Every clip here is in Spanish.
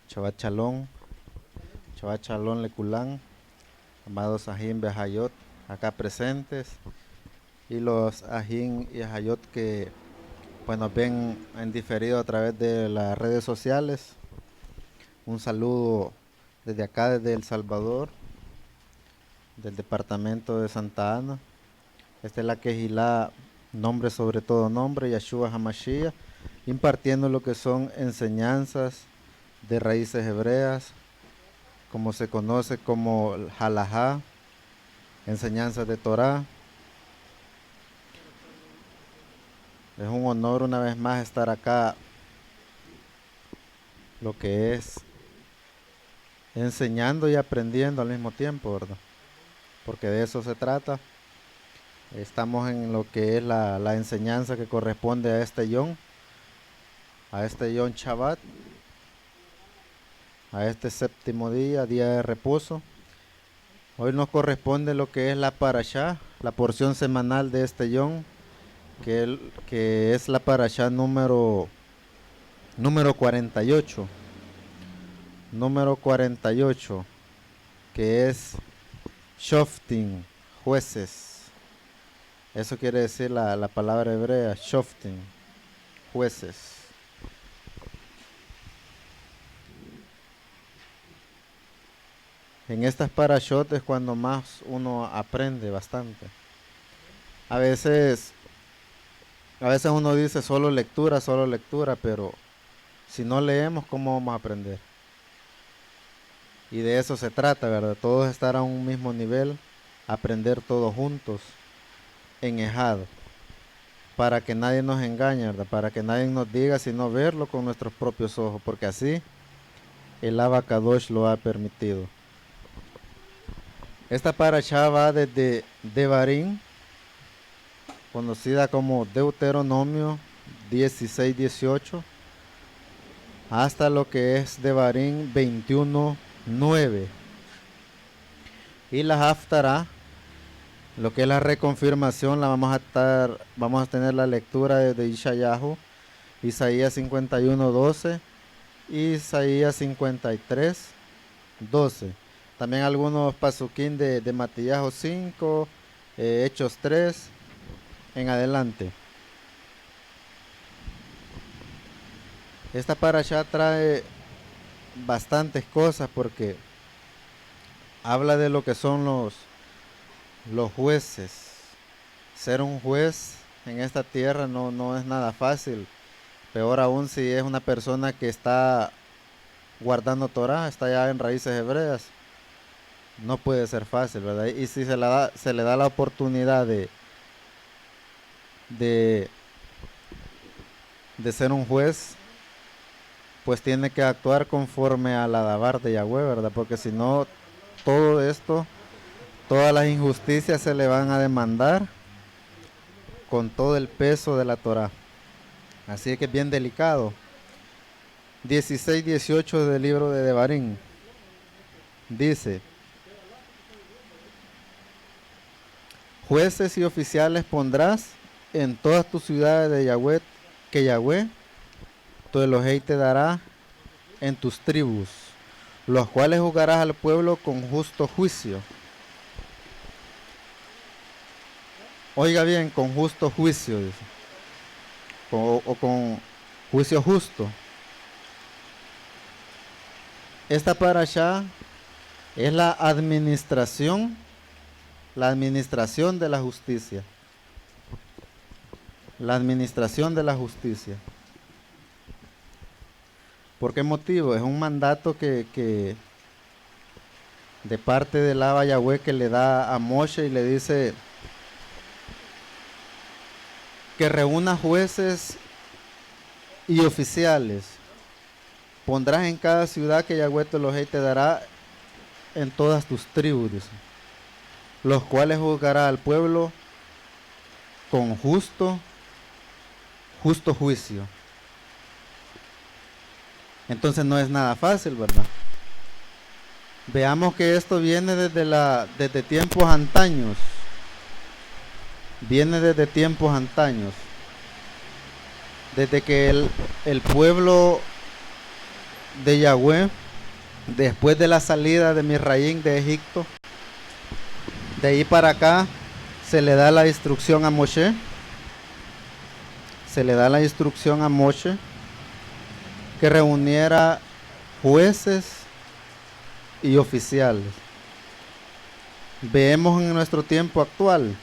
Shabbat Shalom Leculán, amados Ajín Behayot, acá presentes, y los Ajín y Hayot que pues, nos ven en diferido a través de las redes sociales. Un saludo desde acá, desde El Salvador, del departamento de Santa Ana. Esta es la Quejilá, nombre sobre todo nombre, Yahshua HaMashiach, impartiendo lo que son enseñanzas de raíces hebreas, como se conoce como halajá, enseñanzas de Torah. Es un honor una vez más estar acá, lo que es enseñando y aprendiendo al mismo tiempo, ¿verdad? Porque de eso se trata. Estamos en lo que es la enseñanza que corresponde a este Yom Shabbat, a este séptimo día de reposo. Hoy nos corresponde lo que es la parashá, la porción semanal de este Yom, que es la parashá número 48. Número 48, que es Shoftim, jueces. Eso quiere decir la palabra hebrea, Shoftim, jueces. En estas parashot es cuando más uno aprende bastante. A veces uno dice solo lectura, pero si no leemos, ¿cómo vamos a aprender? Y de eso se trata, ¿verdad? Todos estar a un mismo nivel, aprender todos juntos, en Ejad, para que nadie nos engañe, ¿verdad? Para que nadie nos diga, sino verlo con nuestros propios ojos, porque así el Abacadosh lo ha permitido. Esta parashá va desde Devarim, conocida como Deuteronomio 16-18, hasta lo que es Devarim 21-9. Y la Haftará, lo que es la reconfirmación, vamos a tener la lectura de Ishayahu, Isaías 51-12, Isaías 53-12. También algunos pasuquín de Matías 5, Hechos 3, en adelante. Esta parashá trae bastantes cosas porque habla de lo que son los jueces. Ser un juez en esta tierra no es nada fácil. Peor aún si es una persona que está guardando Torah, está ya en raíces hebreas. No puede ser fácil, ¿verdad? Y si se le da la oportunidad de ser un juez, pues tiene que actuar conforme a la dabar de Yahweh, ¿verdad? Porque si no, todo esto, todas las injusticias se le van a demandar con todo el peso de la Torah. Así que es bien delicado. 16-18 del libro de Devarim dice: jueces y oficiales pondrás en todas tus ciudades de Yahweh, que Yahweh, tu Elohei, te dará en tus tribus, los cuales juzgarás al pueblo con justo juicio. Oiga bien, con justo juicio, dice. O con juicio justo. Esta parashá es la administración de la justicia. La administración de la justicia. ¿Por qué motivo? Es un mandato que de parte del Abba Yahweh que le da a Moshe y le dice que reúna jueces y oficiales. Pondrás en cada ciudad que Yahweh tu Elohei te dará en todas tus tribus, dice, los cuales juzgará al pueblo con justo juicio. Entonces no es nada fácil, ¿verdad? Veamos que esto viene desde tiempos antaños. Viene desde tiempos antaños. Desde que el pueblo de Yahweh después de la salida de Misraín de Egipto, de ahí para acá se le da la instrucción a Moshe, que reuniera jueces y oficiales. Vemos en nuestro tiempo actual,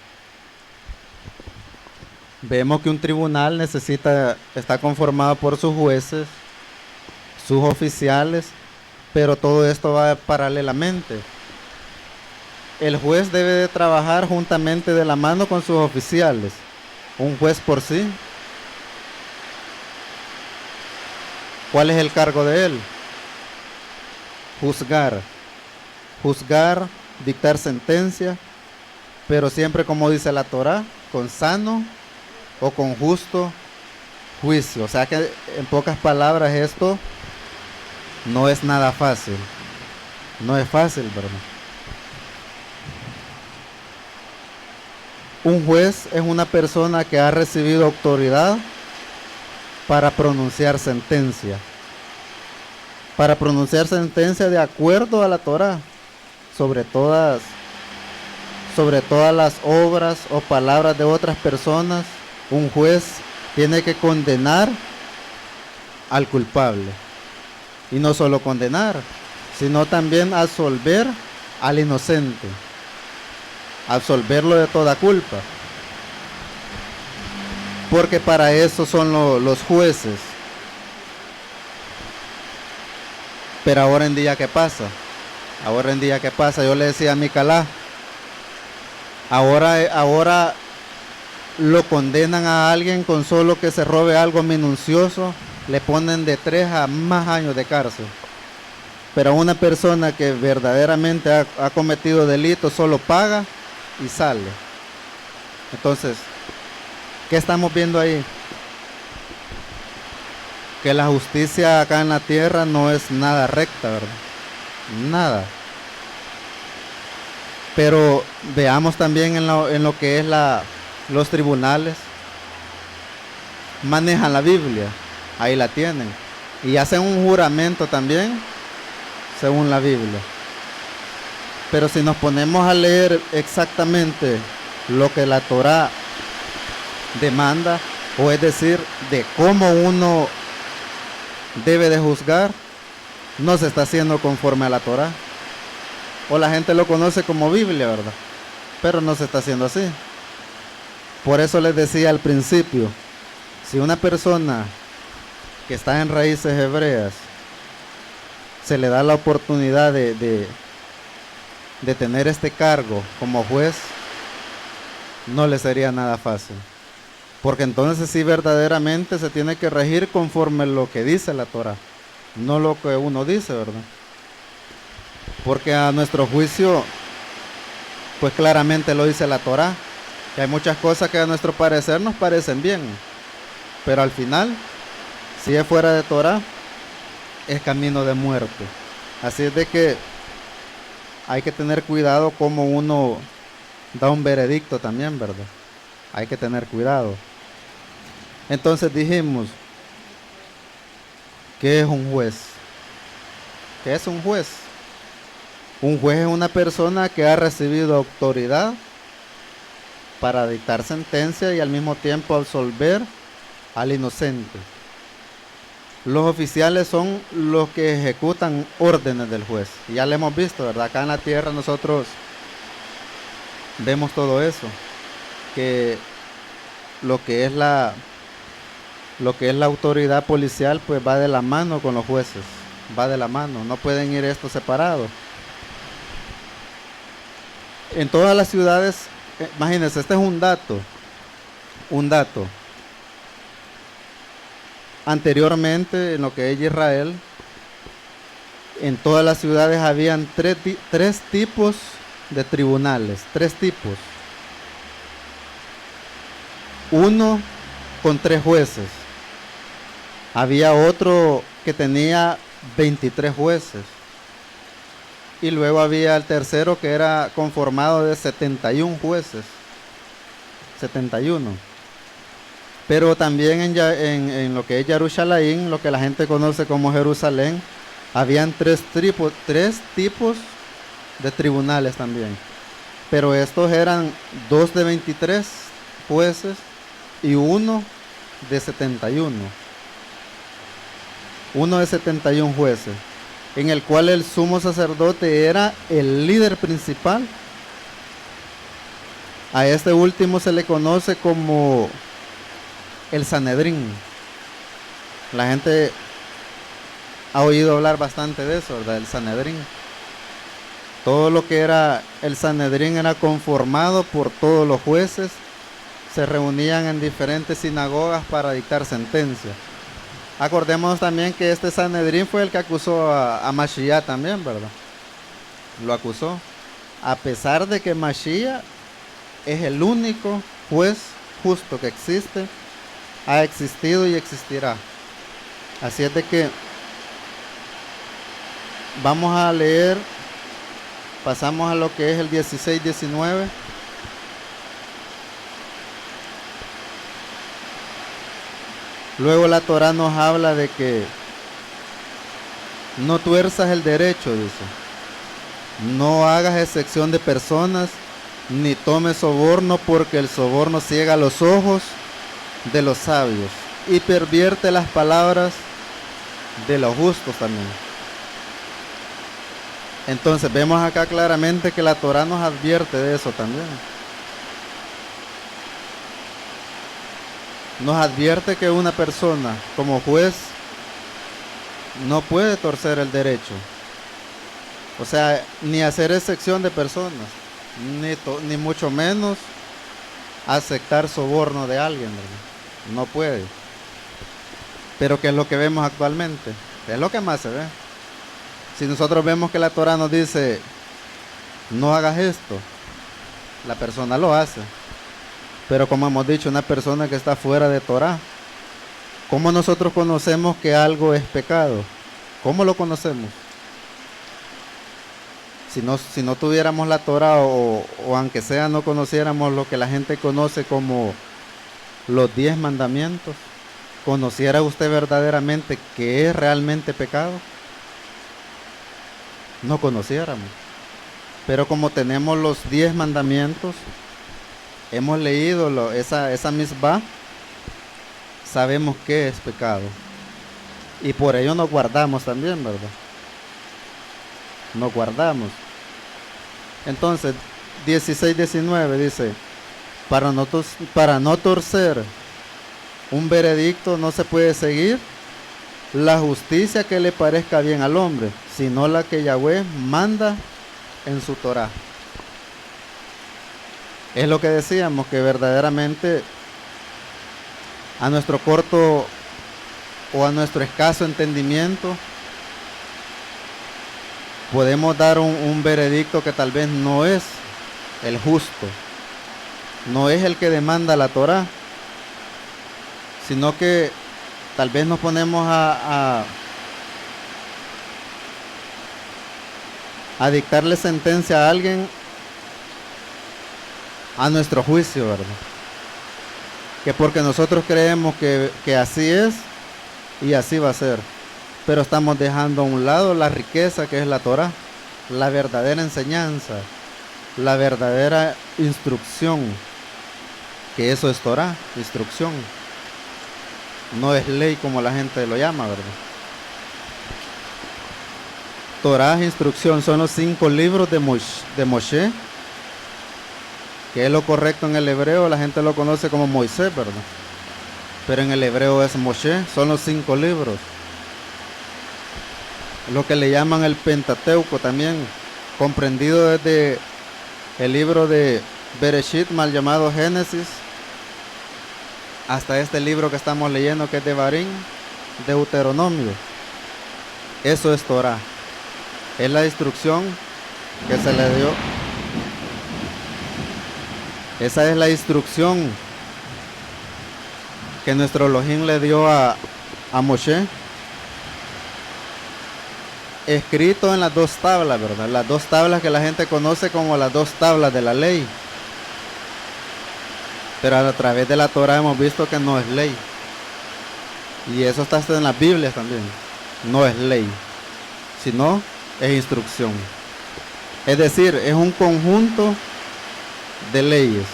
vemos que un tribunal está conformado por sus jueces, sus oficiales, pero todo esto va paralelamente. El juez debe de trabajar juntamente de la mano con sus oficiales. Un juez por sí. ¿Cuál es el cargo de él? Juzgar, dictar sentencia, pero siempre, como dice la Torá, con sano o con justo juicio. O sea que, en pocas palabras, esto no es nada fácil. No es fácil, ¿verdad? Un juez es una persona que ha recibido autoridad para pronunciar sentencia. Para pronunciar sentencia de acuerdo a la Torá, sobre todas las obras o palabras de otras personas. Un juez tiene que condenar al culpable. Y no solo condenar, sino también absolver al inocente. Absolverlo de toda culpa. Porque para eso son los jueces. Pero ahora en día, ¿qué pasa? Yo le decía a Micalá, ahora lo condenan a alguien con solo que se robe algo minucioso, le ponen de 3 a más años de cárcel. Pero a una persona que verdaderamente ha cometido delito, solo paga y sale. Entonces, ¿qué estamos viendo ahí? Que la justicia acá en la tierra no es nada recta, ¿verdad? Nada. Pero veamos también en lo que es los tribunales. Manejan la Biblia, ahí la tienen. Y hacen un juramento también, según la Biblia. Pero si nos ponemos a leer exactamente lo que la Torá demanda, o es decir, de cómo uno debe de juzgar, no se está haciendo conforme a la Torá. O la gente lo conoce como Biblia, ¿verdad? Pero no se está haciendo así. Por eso les decía al principio, si una persona que está en raíces hebreas se le da la oportunidad de tener este cargo como juez, no le sería nada fácil. Porque entonces sí verdaderamente se tiene que regir conforme lo que dice la Torá, no lo que uno dice, ¿verdad? Porque a nuestro juicio, pues claramente lo dice la Torá, que hay muchas cosas que a nuestro parecer nos parecen bien, pero al final, si es fuera de Torá, es camino de muerte. Así es de que hay que tener cuidado como uno da un veredicto también, ¿verdad? Hay que tener cuidado. Entonces dijimos, ¿qué es un juez? ¿Qué es un juez? Un juez es una persona que ha recibido autoridad para dictar sentencia y al mismo tiempo absolver al inocente. Los oficiales son los que ejecutan órdenes del juez. Ya lo hemos visto, ¿verdad? Acá en la tierra nosotros vemos todo eso. Que lo que es la autoridad policial, pues va de la mano con los jueces. Va de la mano. No pueden ir estos separados. En todas las ciudades, imagínense, este es un dato. Anteriormente, en lo que es Israel, en todas las ciudades habían tres tipos de tribunales, 3 tipos. Uno con 3 jueces. Había otro que tenía 23 jueces. Y luego había el tercero que era conformado de 71 jueces. 71. Pero también en lo que es Jerusalén, lo que la gente conoce como Jerusalén, Habían tres tipos de tribunales también, pero estos eran 2 de 23 jueces y uno de 71. Uno de 71 jueces, en el cual el sumo sacerdote era el líder principal. A este último se le conoce como el Sanedrín. La gente ha oído hablar bastante de eso, ¿verdad? El Sanedrín. Todo lo que era el Sanedrín era conformado por todos los jueces. Se reunían en diferentes sinagogas para dictar sentencia. Acordémonos también que este Sanedrín fue el que acusó a Mashiach también, ¿verdad? Lo acusó. A pesar de que Mashiach es el único juez justo que existe, ha existido y existirá. Así es de que vamos a leer, pasamos a lo que es el 16-19. Luego la Torá nos habla de que no tuerzas el derecho, dice. No hagas excepción de personas, ni tomes soborno, porque el soborno ciega los ojos de los sabios y pervierte las palabras de los justos también. Entonces vemos acá claramente que la Torá nos advierte de eso también. Nos advierte que una persona como juez no puede torcer el derecho. O sea, ni hacer excepción de personas, ni mucho menos aceptar soborno de alguien, ¿verdad? No puede. Pero ¿qué es lo que vemos actualmente? Es lo que más se ve. Si nosotros vemos que la Torá nos dice, no hagas esto, la persona lo hace. Pero como hemos dicho, una persona que está fuera de Torá, ¿cómo nosotros conocemos que algo es pecado? ¿Cómo lo conocemos? Si no tuviéramos la Torá o aunque sea no conociéramos lo que la gente conoce como los 10 mandamientos, ¿conociera usted verdaderamente qué es realmente pecado? No conociéramos. Pero como tenemos los 10 mandamientos, hemos leído esa misbah, sabemos qué es pecado. Y por ello nos guardamos también, ¿verdad? Nos guardamos. Entonces, 16-19 dice, para no torcer un veredicto no se puede seguir la justicia que le parezca bien al hombre, sino la que Yahweh manda en su Torá. Es lo que decíamos, que verdaderamente a nuestro corto o a nuestro escaso entendimiento podemos dar un veredicto que tal vez no es el justo, no es el que demanda la Torá, sino que tal vez nos ponemos a dictarle sentencia a alguien a nuestro juicio, ¿verdad? Que porque nosotros creemos que así es y así va a ser, pero estamos dejando a un lado la riqueza que es la Torá, la verdadera enseñanza, la verdadera instrucción, que eso es Torá, instrucción. No es ley como la gente lo llama, ¿verdad? Torá, instrucción, son los 5 libros de Moshe, que es lo correcto en el hebreo, la gente lo conoce como Moisés, ¿verdad? Pero en el hebreo es Moshe, son los 5 libros. Lo que le llaman el Pentateuco también, comprendido desde el libro de Bereshit, mal llamado Génesis, hasta este libro que estamos leyendo, que es de Barín, Deuteronomio. Eso es Torá. Es la instrucción que se le dio. Esa es la instrucción que nuestro Elohim le dio a Moshe, escrito en las 2 tablas, ¿verdad? Las 2 tablas que la gente conoce como las 2 tablas de la ley. Pero a través de la Torá hemos visto que no es ley. Y eso está en las Biblias también. No es ley. sino es instrucción. Es decir, es un conjunto de leyes.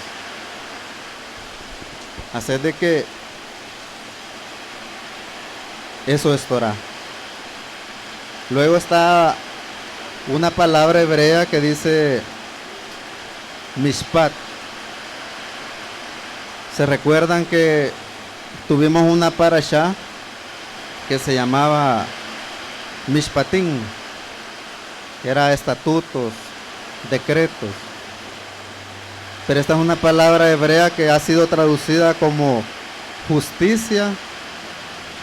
Así de que eso es Torah. Luego está una palabra hebrea que dice Mishpat. ¿Se recuerdan que tuvimos una parashá que se llamaba Mishpatim? Era estatutos, decretos. Pero esta es una palabra hebrea que ha sido traducida como justicia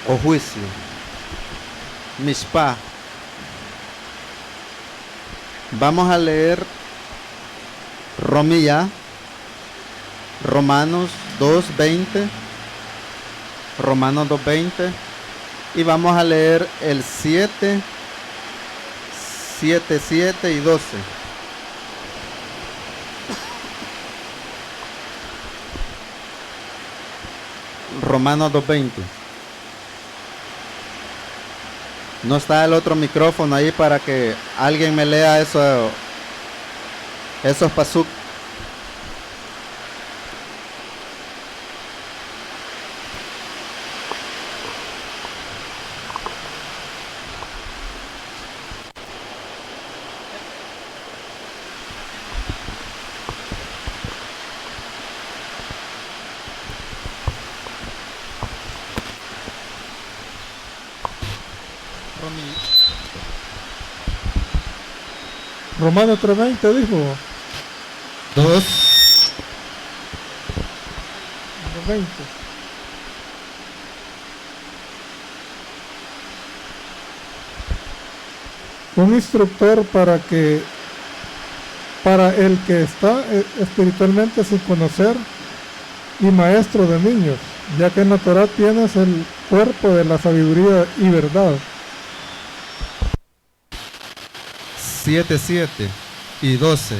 o juicio. Mishpah. Vamos a leer Romiyá, Romanos 2:20, Romanos 2:20, y vamos a leer el 7, 7 y 12. Romanos 2:20. No está el otro micrófono ahí para que alguien me lea esos pasuk. Romanos 3:20 dijo. 2. 20. Un instructor para el que está espiritualmente sin conocer y maestro de niños, ya que en la Torah tienes el cuerpo de la sabiduría y verdad. 7 y 12.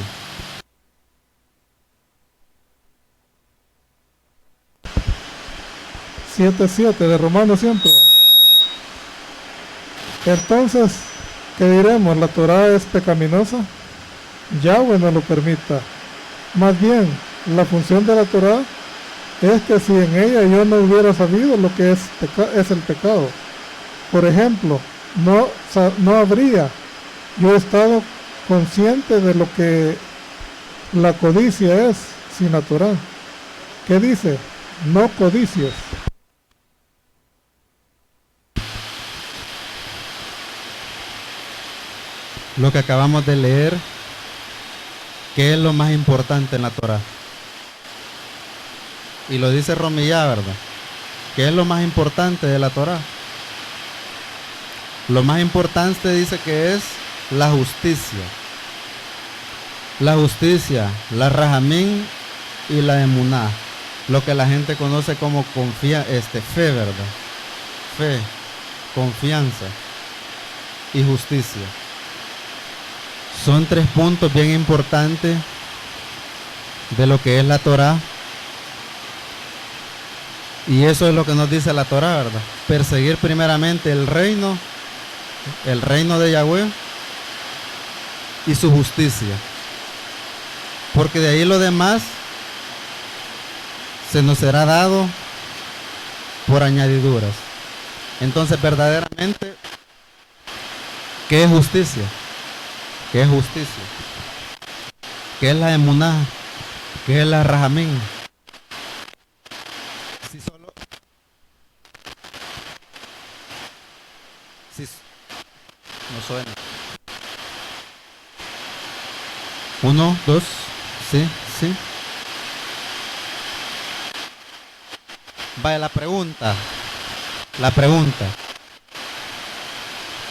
De Romanos siempre. Entonces, ¿qué diremos? ¿La Torah es pecaminosa? Yahweh no lo permita. Más bien, la función de la Torah es que si en ella yo no hubiera sabido lo que es el pecado, por ejemplo, no habría yo estado consciente de lo que la codicia es sin la Torah. ¿Qué dice? No codicies. Lo que acabamos de leer, ¿qué es lo más importante en la Torah? Y lo dice Romiyá, ¿verdad? ¿Qué es lo más importante de la Torah? Lo más importante dice que es la justicia. La justicia, la rahamín y la emuná. Lo que la gente conoce como fe, ¿verdad? Fe, confianza y justicia. Son 3 puntos bien importantes de lo que es la Torah. Y eso es lo que nos dice la Torah, ¿verdad? Perseguir primeramente el reino de Yahweh y su justicia. Porque de ahí lo demás se nos será dado por añadiduras. Entonces, verdaderamente, ¿qué es justicia? ¿Qué es justicia? ¿Qué es la emuná? ¿Qué es la rahamín? No suena. 1, 2, sí. Vaya la pregunta.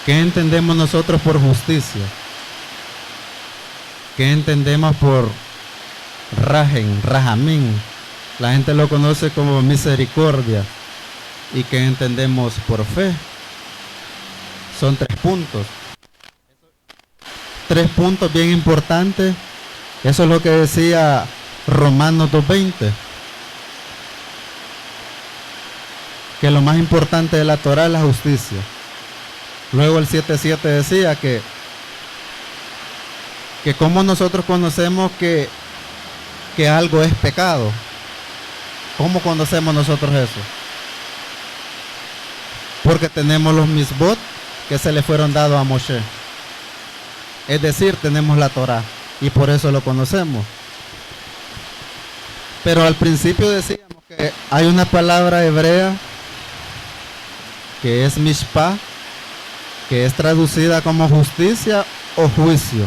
¿Qué entendemos nosotros por justicia? ¿Qué entendemos por rahamín? La gente lo conoce como misericordia. ¿Y qué entendemos por fe? Son 3 puntos. 3 puntos bien importantes. Eso es lo que decía Romanos 2:20. Que lo más importante de la Torah es la justicia. Luego el 7:7 decía que cómo nosotros conocemos que algo es pecado. ¿Cómo conocemos nosotros eso? Porque tenemos los misbot que se le fueron dados a Moshe. Es decir, tenemos la Torá y por eso lo conocemos. Pero al principio decíamos que hay una palabra hebrea que es mishpah, que es traducida como justicia o juicio.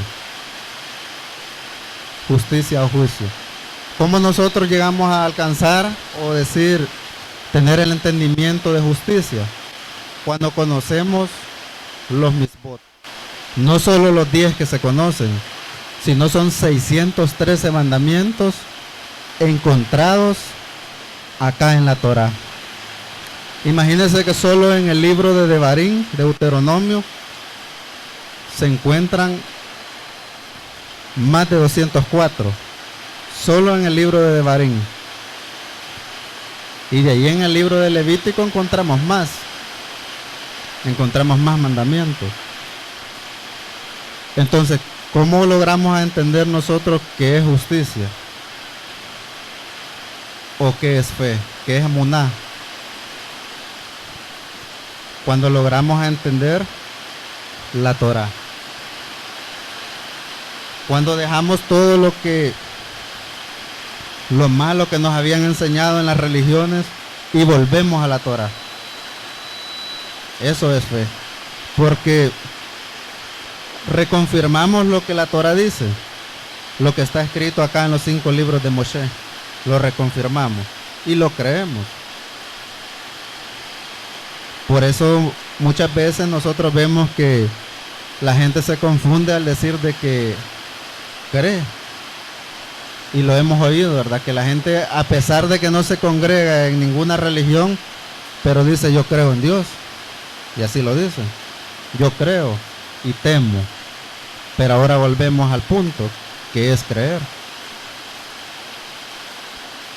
Justicia o juicio. ¿Cómo nosotros llegamos a alcanzar o decir, tener el entendimiento de justicia? Cuando conocemos los misbot. No solo los 10 que se conocen, sino son 613 mandamientos encontrados acá en la Torá. Imagínense que solo en el libro de Devarim, Deuteronomio, se encuentran más de 204. Solo en el libro de Devarim. Y de ahí en el libro de Levítico encontramos más. Encontramos más mandamientos. Entonces, ¿cómo logramos entender nosotros qué es justicia? ¿O qué es fe? ¿Qué es emuná? Cuando logramos entender la Torá. Cuando dejamos todo lo malo que nos habían enseñado en las religiones y volvemos a la Torá. Eso es fe. Porque reconfirmamos lo que la Torá dice, lo que está escrito acá en los 5 libros de Moshe. Lo reconfirmamos y lo creemos. Por eso muchas veces nosotros vemos que la gente se confunde al decir de que cree. Y lo hemos oído, ¿verdad? Que la gente, a pesar de que no se congrega en ninguna religión, pero dice yo creo en Dios. Y así lo dice. Yo creo y temo. Pero ahora volvemos al punto, que es creer.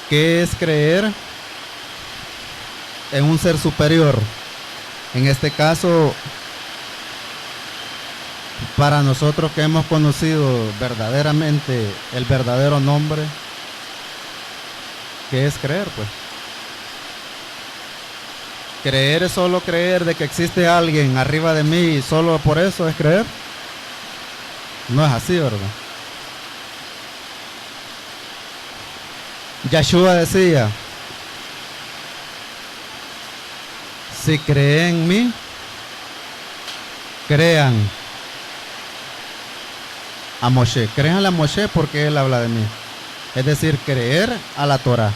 ¿Qué es creer en un ser superior? En este caso, para nosotros que hemos conocido verdaderamente el verdadero nombre, ¿qué es creer? Pues creer es solo creer de que existe alguien arriba de mí y solo por eso es creer. No es así, ¿verdad? Yeshua decía, si creen en mí, crean a Moshe. Crean a Moshe porque él habla de mí. Es decir, creer a la Torá.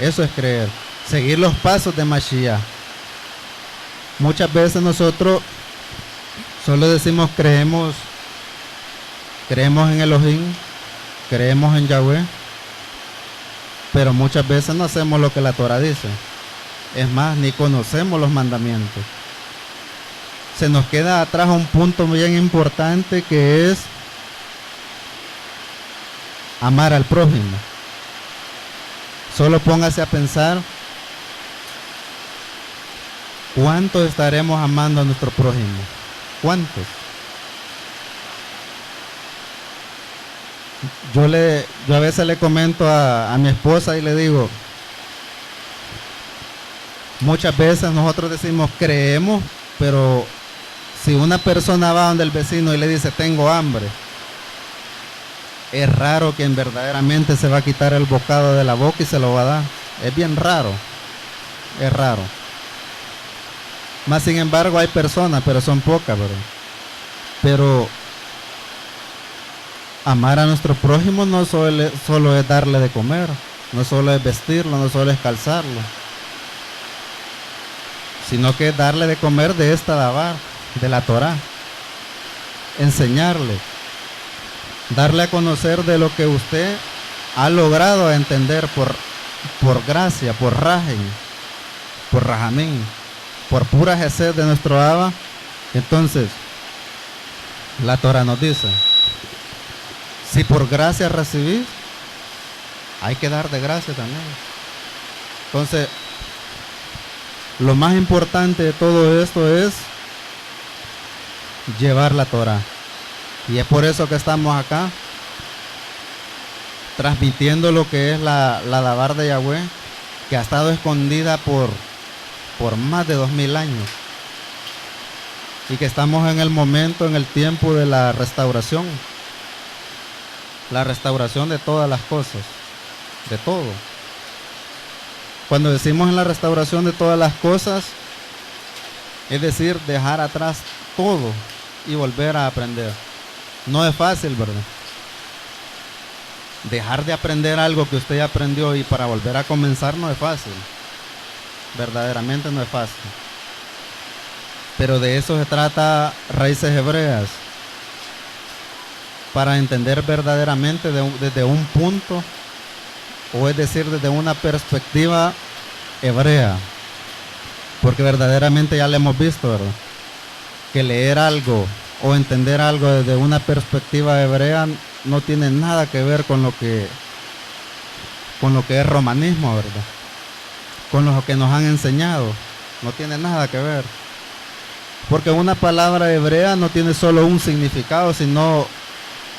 Eso es creer. Seguir los pasos de Mashiach. Muchas veces nosotros solo decimos creemos en Elohim, creemos en Yahweh, pero muchas veces no hacemos lo que la Torá dice. Es más, ni conocemos los mandamientos. Se nos queda atrás un punto bien importante que es amar al prójimo. Solo póngase a pensar cuánto estaremos amando a nuestro prójimo. ¿Cuántos? Yo a veces le comento a mi esposa y le digo, muchas veces nosotros decimos creemos, pero si una persona va donde el vecino y le dice tengo hambre, es raro quien verdaderamente se va a quitar el bocado de la boca y se lo va a dar. Es bien raro. Es raro. Más sin embargo hay personas, pero son pocas, ¿verdad? Pero amar a nuestro prójimo no solo es darle de comer, no solo es vestirlo, no solo es calzarlo, sino que es darle de comer de esta davar, de la Torá, enseñarle, darle a conocer de lo que usted ha logrado entender por gracia, por rajen, por rajamín, por pura jesed de nuestro Abba. Entonces, la Torá nos dice, si por gracia recibís, hay que dar de gracia también. Entonces, lo más importante de todo esto es llevar la Torah. Y es por eso que estamos acá, transmitiendo lo que es la Dabar de Yahweh, que ha estado escondida por más de 2000 años. Y que estamos en el momento, en el tiempo de la restauración. La restauración de todas las cosas, de todo. Cuando decimos en la restauración de todas las cosas, es decir, dejar atrás todo y volver a aprender. No es fácil, ¿verdad? Dejar de aprender algo que usted ya aprendió y para volver a comenzar no es fácil. Verdaderamente no es fácil. Pero de eso se trata Raíces Hebreas. Para entender verdaderamente desde un punto, o es decir, desde una perspectiva hebrea. Porque verdaderamente ya lo hemos visto, ¿verdad? Que leer algo o entender algo desde una perspectiva hebrea no tiene nada que ver con lo que es romanismo, ¿verdad? Con lo que nos han enseñado. No tiene nada que ver. Porque una palabra hebrea no tiene solo un significado, sino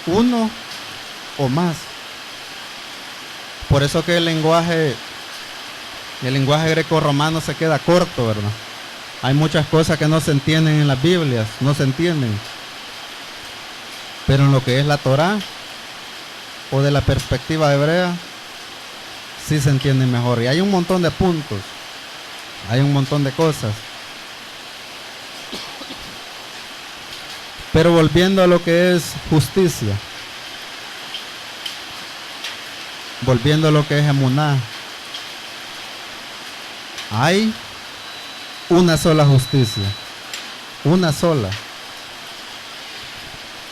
uno o más. Por eso que el lenguaje greco-romano se queda corto, ¿verdad? Hay muchas cosas que no se entienden en las Biblias, no se entienden. Pero en lo que es la Torá, o de la perspectiva hebrea, sí se entiende mejor. Y hay un montón de puntos, hay un montón de cosas. Pero volviendo a lo que es justicia, volviendo a lo que es emuná, hay una sola justicia, una sola.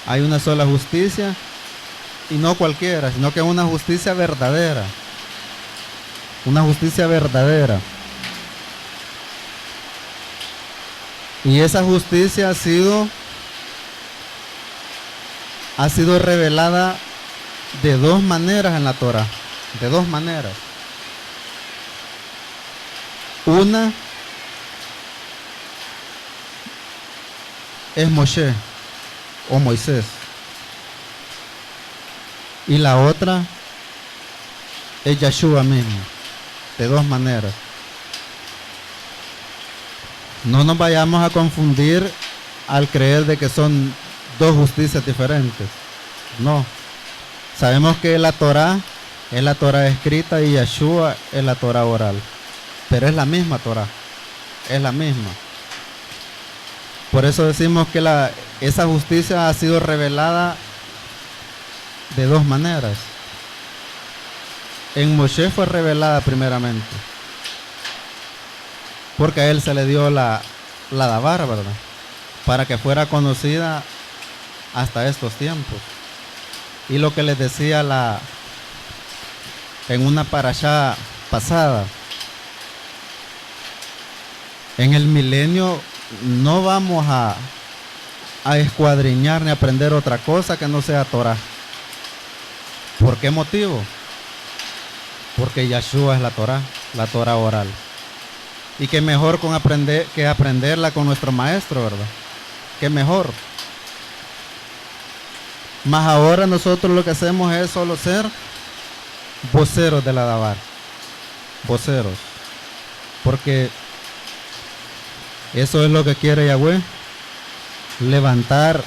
Hay una sola justicia, y no cualquiera, sino que una justicia verdadera. Una justicia verdadera. Y esa justicia ha sido revelada de dos maneras en la Torah. De dos maneras. Una es Moshe o Moisés. Y la otra es Yeshua mismo. De dos maneras. No nos vayamos a confundir al creer de que son dos justicias diferentes. No. Sabemos que la Torah es la Torah escrita y Yeshua es la Torah oral. Pero es la misma Torah. Es la misma. Por eso decimos que esa justicia ha sido revelada de dos maneras. En Moshe fue revelada primeramente, porque a él se le dio la Dabar, ¿verdad? Para que fuera conocida hasta estos tiempos. Y lo que les decía en una parashá pasada, en el milenio no vamos a escuadriñar ni aprender otra cosa que no sea Torah. ¿Por qué motivo? Porque Yeshua es la Torah oral. Y qué mejor que aprenderla con nuestro maestro, ¿verdad? Qué mejor. Más ahora nosotros lo que hacemos es solo ser voceros de la Dabar. Voceros. Porque eso es lo que quiere Yahweh. Levantar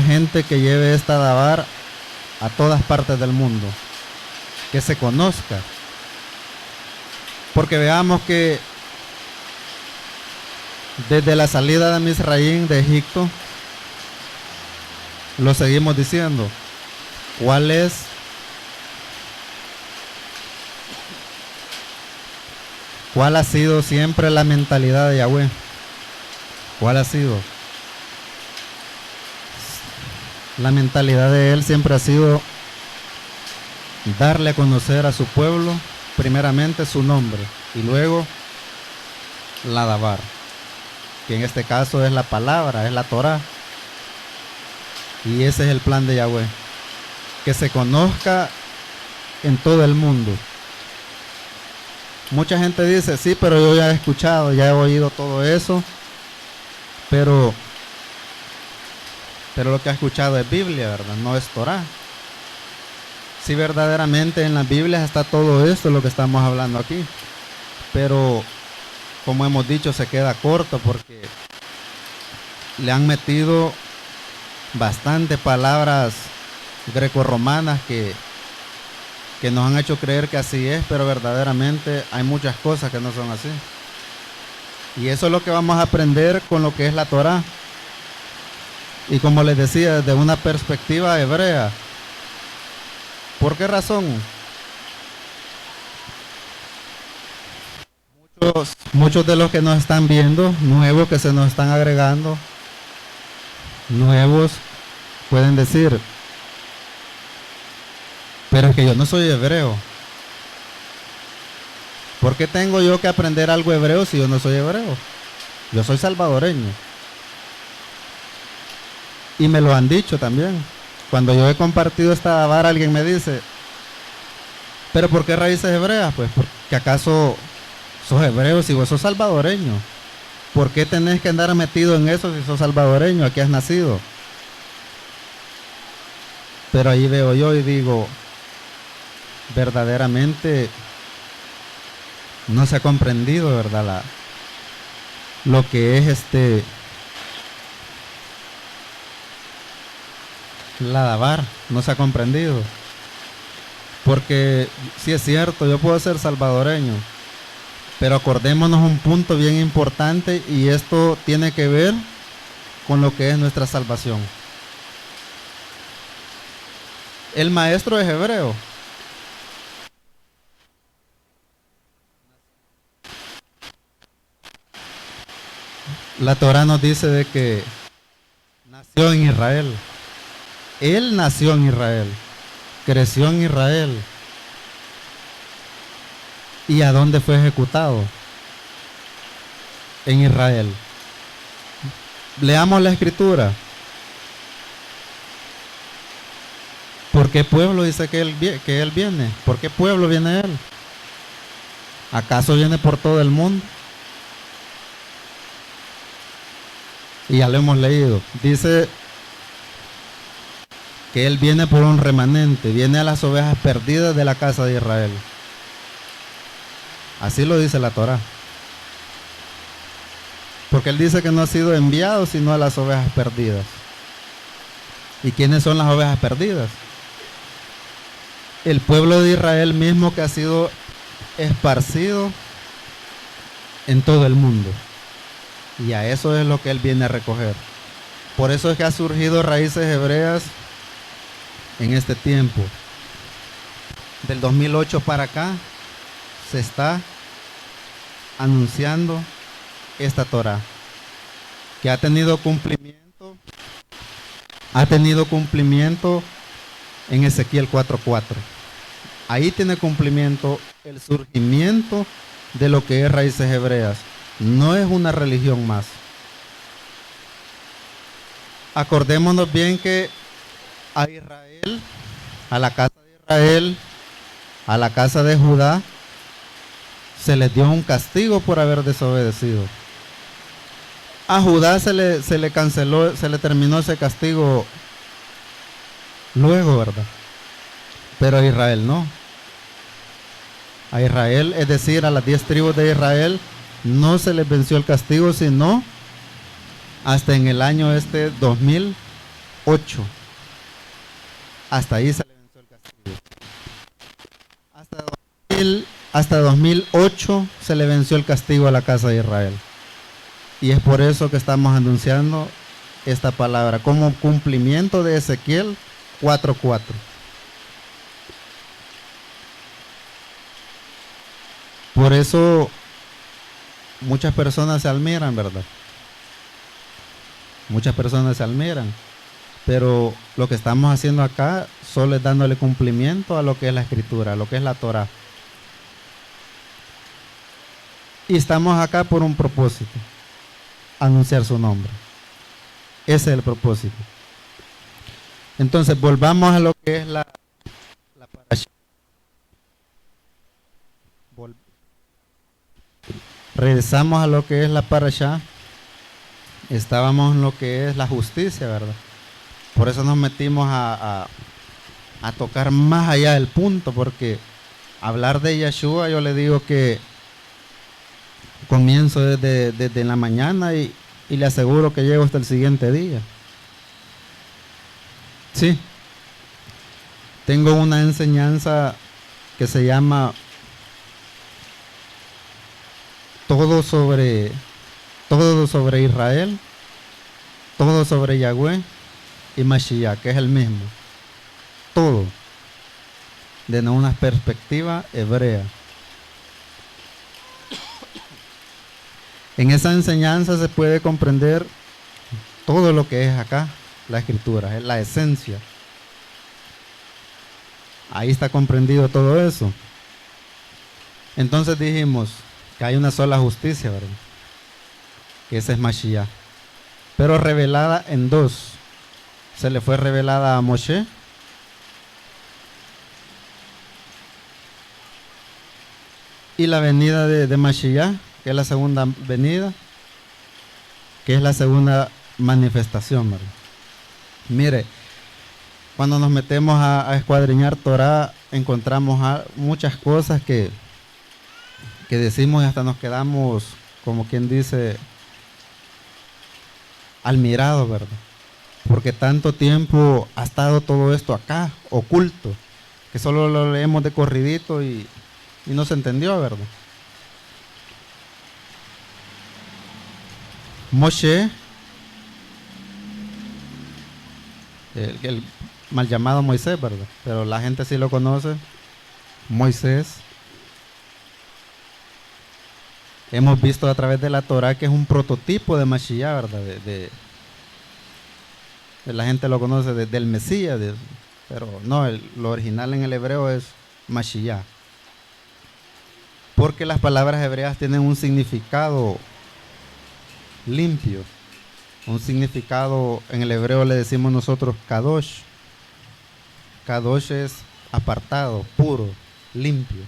gente que lleve esta Dabar a todas partes del mundo. Que se conozca. Porque veamos que desde la salida de Misraín de Egipto, lo seguimos diciendo, ¿cuál ha sido siempre la mentalidad de Yahweh? ¿Cuál ha sido? La mentalidad de él siempre ha sido darle a conocer a su pueblo primeramente su nombre y luego la Dabar, que en este caso es la palabra, es la Torah. Y ese es el plan de Yahweh, que se conozca en todo el mundo. Mucha gente dice, sí, pero yo ya he escuchado, ya he oído todo eso, pero pero lo que ha escuchado es Biblia, ¿verdad? No es Torah. Sí, verdaderamente en las Biblias está todo esto, lo que estamos hablando aquí, pero como hemos dicho, se queda corto porque le han metido bastante palabras grecorromanas que nos han hecho creer que así es, pero verdaderamente hay muchas cosas que no son así. Y eso es lo que vamos a aprender con lo que es la Torah. Y como les decía, desde una perspectiva hebrea. ¿Por qué razón? Muchos de los que nos están viendo, nuevos que se nos están agregando, nuevos, pueden decir, pero es que yo no soy hebreo. ¿Por qué tengo yo que aprender algo hebreo si yo no soy hebreo? Yo soy salvadoreño. Y me lo han dicho también. Cuando yo he compartido esta vara, alguien me dice, ¿pero por qué raíces hebreas? Pues porque acaso sos hebreo si vos sos salvadoreño. ¿Por qué tenés que andar metido en eso si sos salvadoreño? Aquí has nacido. Pero ahí veo yo y digo, verdaderamente no se ha comprendido, ¿verdad? Lo que es la davar, no se ha comprendido. Porque sí es cierto, yo puedo ser salvadoreño, pero acordémonos un punto bien importante, y esto tiene que ver con lo que es nuestra salvación. El maestro es hebreo. La Torah nos dice de que nació en Israel. Él nació en Israel, creció en Israel. ¿Y a dónde fue ejecutado? En Israel. Leamos la escritura. ¿Por qué pueblo dice que él viene? ¿Por qué pueblo viene él? ¿Acaso viene por todo el mundo? Y ya lo hemos leído. Dice que él viene por un remanente, viene a las ovejas perdidas de la casa de Israel. Así lo dice la Torah. Porque él dice que no ha sido enviado sino a las ovejas perdidas. ¿Y quiénes son las ovejas perdidas? El pueblo de Israel mismo, que ha sido esparcido en todo el mundo. Y a eso es lo que él viene a recoger. Por eso es que ha surgido raíces hebreas en este tiempo. Del 2008 para acá se está anunciando esta Torah, que ha tenido cumplimiento en Ezequiel 4:4. Ahí tiene cumplimiento el surgimiento de lo que es raíces hebreas. No es una religión más. Acordémonos bien que a Israel, a la casa de Israel, a la casa de Judá, se les dio un castigo por haber desobedecido. A Judá se le canceló, se le terminó ese castigo luego, ¿verdad? Pero a Israel no. A Israel, es decir, a las 10 tribus de Israel, no se les venció el castigo, sino hasta en el año 2008. Hasta ahí se le venció el castigo. Hasta 2008 se le venció el castigo a la casa de Israel. Y es por eso que estamos anunciando esta palabra como cumplimiento de Ezequiel 4:4. Por eso muchas personas se admiran, ¿verdad? Muchas personas se admiran. Pero lo que estamos haciendo acá solo es dándole cumplimiento a lo que es la escritura, a lo que es la Torah. Y estamos acá por un propósito: anunciar su nombre. Ese es el propósito. Entonces volvamos a lo que es la parashá. Regresamos a lo que es la parashá. Estábamos en lo que es la justicia, ¿verdad? Por eso nos metimos a tocar más allá del punto, porque hablar de Yeshua, yo le digo que comienzo desde la mañana y le aseguro que llego hasta el siguiente día. Sí, tengo una enseñanza que se llama todo sobre Israel, todo sobre Yahweh y Mashiach, que es el mismo. Todo desde una perspectiva hebrea. En esa enseñanza se puede comprender todo lo que es acá la escritura, es la esencia. Ahí está comprendido todo eso. Entonces dijimos que hay una sola justicia, ¿verdad? Que esa es Mashiach, pero revelada en dos. Se le fue revelada a Moshe y la venida de Mashiach, que es la segunda venida, que es la segunda manifestación, ¿verdad? Mire, cuando nos metemos a escuadriñar Torah, encontramos muchas cosas que decimos y hasta nos quedamos, como quien dice, admirados, ¿verdad? Porque tanto tiempo ha estado todo esto acá, oculto, que solo lo leemos de corridito y no se entendió, ¿verdad? Moshe, el mal llamado Moisés, ¿verdad? Pero la gente sí lo conoce, Moisés. Hemos visto a través de la Torah que es un prototipo de Mashiach, ¿verdad? La gente lo conoce del Mesías, pero no, lo original en el hebreo es Mashiach. Porque las palabras hebreas tienen un significado limpio, un significado, en el hebreo le decimos nosotros Kadosh. Kadosh es apartado, puro, limpio.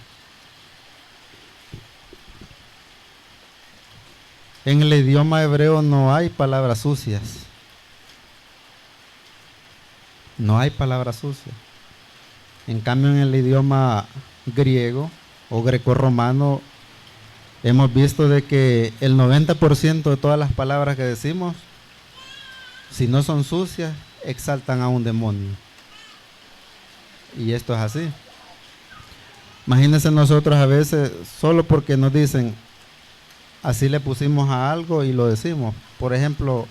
En el idioma hebreo no hay palabras sucias. No hay palabras sucias. En cambio, en el idioma griego o grecorromano, hemos visto de que el 90% de todas las palabras que decimos, si no son sucias, exaltan a un demonio. Y esto es así. Imagínense nosotros a veces, solo porque nos dicen, así le pusimos a algo y lo decimos. Por ejemplo,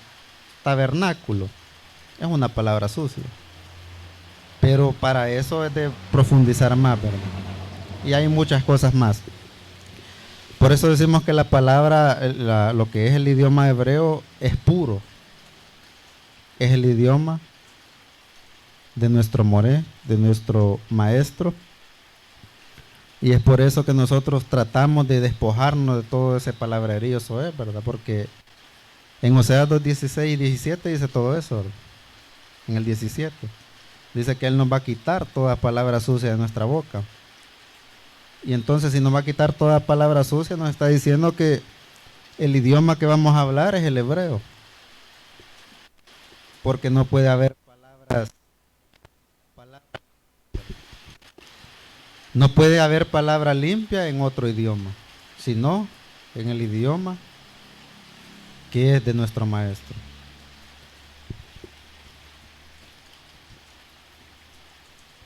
tabernáculo, es una palabra sucia. Pero para eso es de profundizar más, ¿verdad? Y hay muchas cosas más. Por eso decimos que la palabra, lo que es el idioma hebreo, es puro. Es el idioma de nuestro Moré, de nuestro maestro. Y es por eso que nosotros tratamos de despojarnos de todo ese palabrerío soez, ¿verdad? Porque en Oseas 2:16 y 17 dice todo eso, ¿verdad? En el 17 dice que Él nos va a quitar toda palabra sucia de nuestra boca. Y entonces, si nos va a quitar toda palabra sucia, nos está diciendo que el idioma que vamos a hablar es el hebreo. Porque no puede haber no puede haber palabra limpia en otro idioma, sino en el idioma que es de nuestro maestro.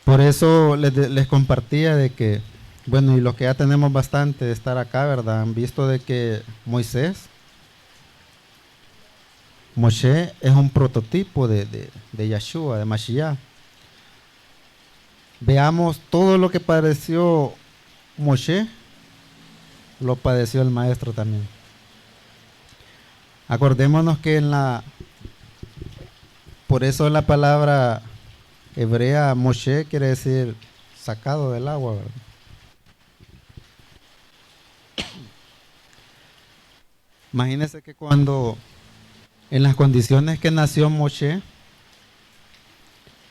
Por eso les compartía de que, bueno, y los que ya tenemos bastante de estar acá, ¿verdad? Han visto de que Moshe es un prototipo de Yeshua, de Mashiach. Veamos todo lo que padeció Moshe, lo padeció el maestro también. Acordémonos que por eso la palabra hebrea Moshe quiere decir sacado del agua, ¿verdad? Imagínense que cuando en las condiciones que nació Moshe,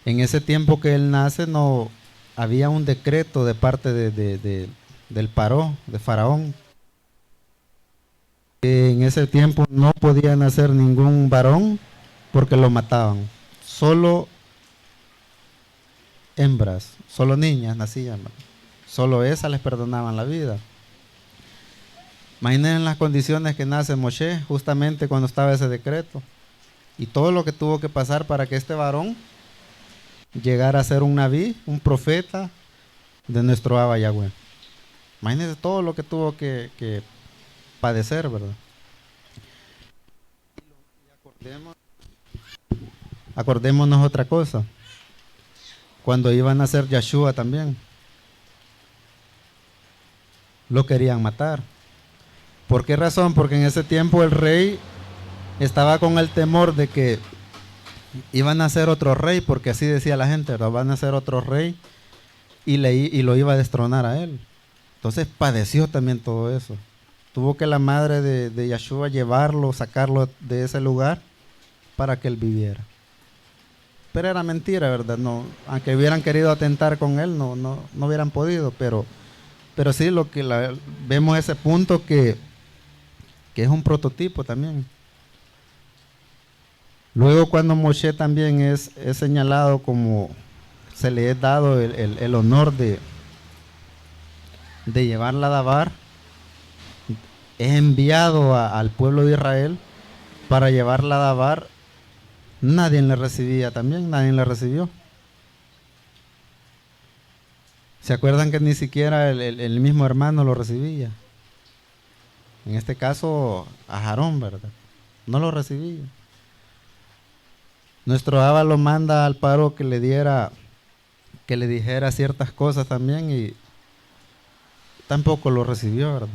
en ese tiempo que él nace, no había un decreto de parte del paró, de Faraón, que en ese tiempo no podía nacer ningún varón porque lo mataban. solo hembras, solo niñas nacían, ¿verdad? Solo esas les perdonaban la vida. Imaginen las condiciones que nace Moshe justamente cuando estaba ese decreto y todo lo que tuvo que pasar para que este varón llegara a ser un naví, un profeta de nuestro Abba Yahweh. Imagínense todo lo que tuvo que padecer, ¿verdad? Acordémonos otra cosa. Cuando iban a hacer Yeshua también, lo querían matar. ¿Por qué razón? Porque en ese tiempo el rey estaba con el temor de que iban a hacer otro rey, porque así decía la gente, ¿verdad? Van a hacer otro rey y lo iba a destronar a él. Entonces padeció también todo eso. Tuvo que la madre de Yeshua llevarlo, sacarlo de ese lugar para que él viviera. Pero era mentira, ¿verdad? No, aunque hubieran querido atentar con él, no hubieran podido, pero sí lo que vemos ese punto que es un prototipo también. Luego cuando Moshe también es señalado como se le es dado el honor de llevar la dabar, es enviado al pueblo de Israel para llevar la dabar. Nadie le recibía también, nadie le recibió. ¿Se acuerdan que ni siquiera el mismo hermano lo recibía? En este caso a Aarón, ¿verdad? No lo recibía. Nuestro Abba lo manda al paro que le dijera ciertas cosas también y tampoco lo recibió, ¿verdad?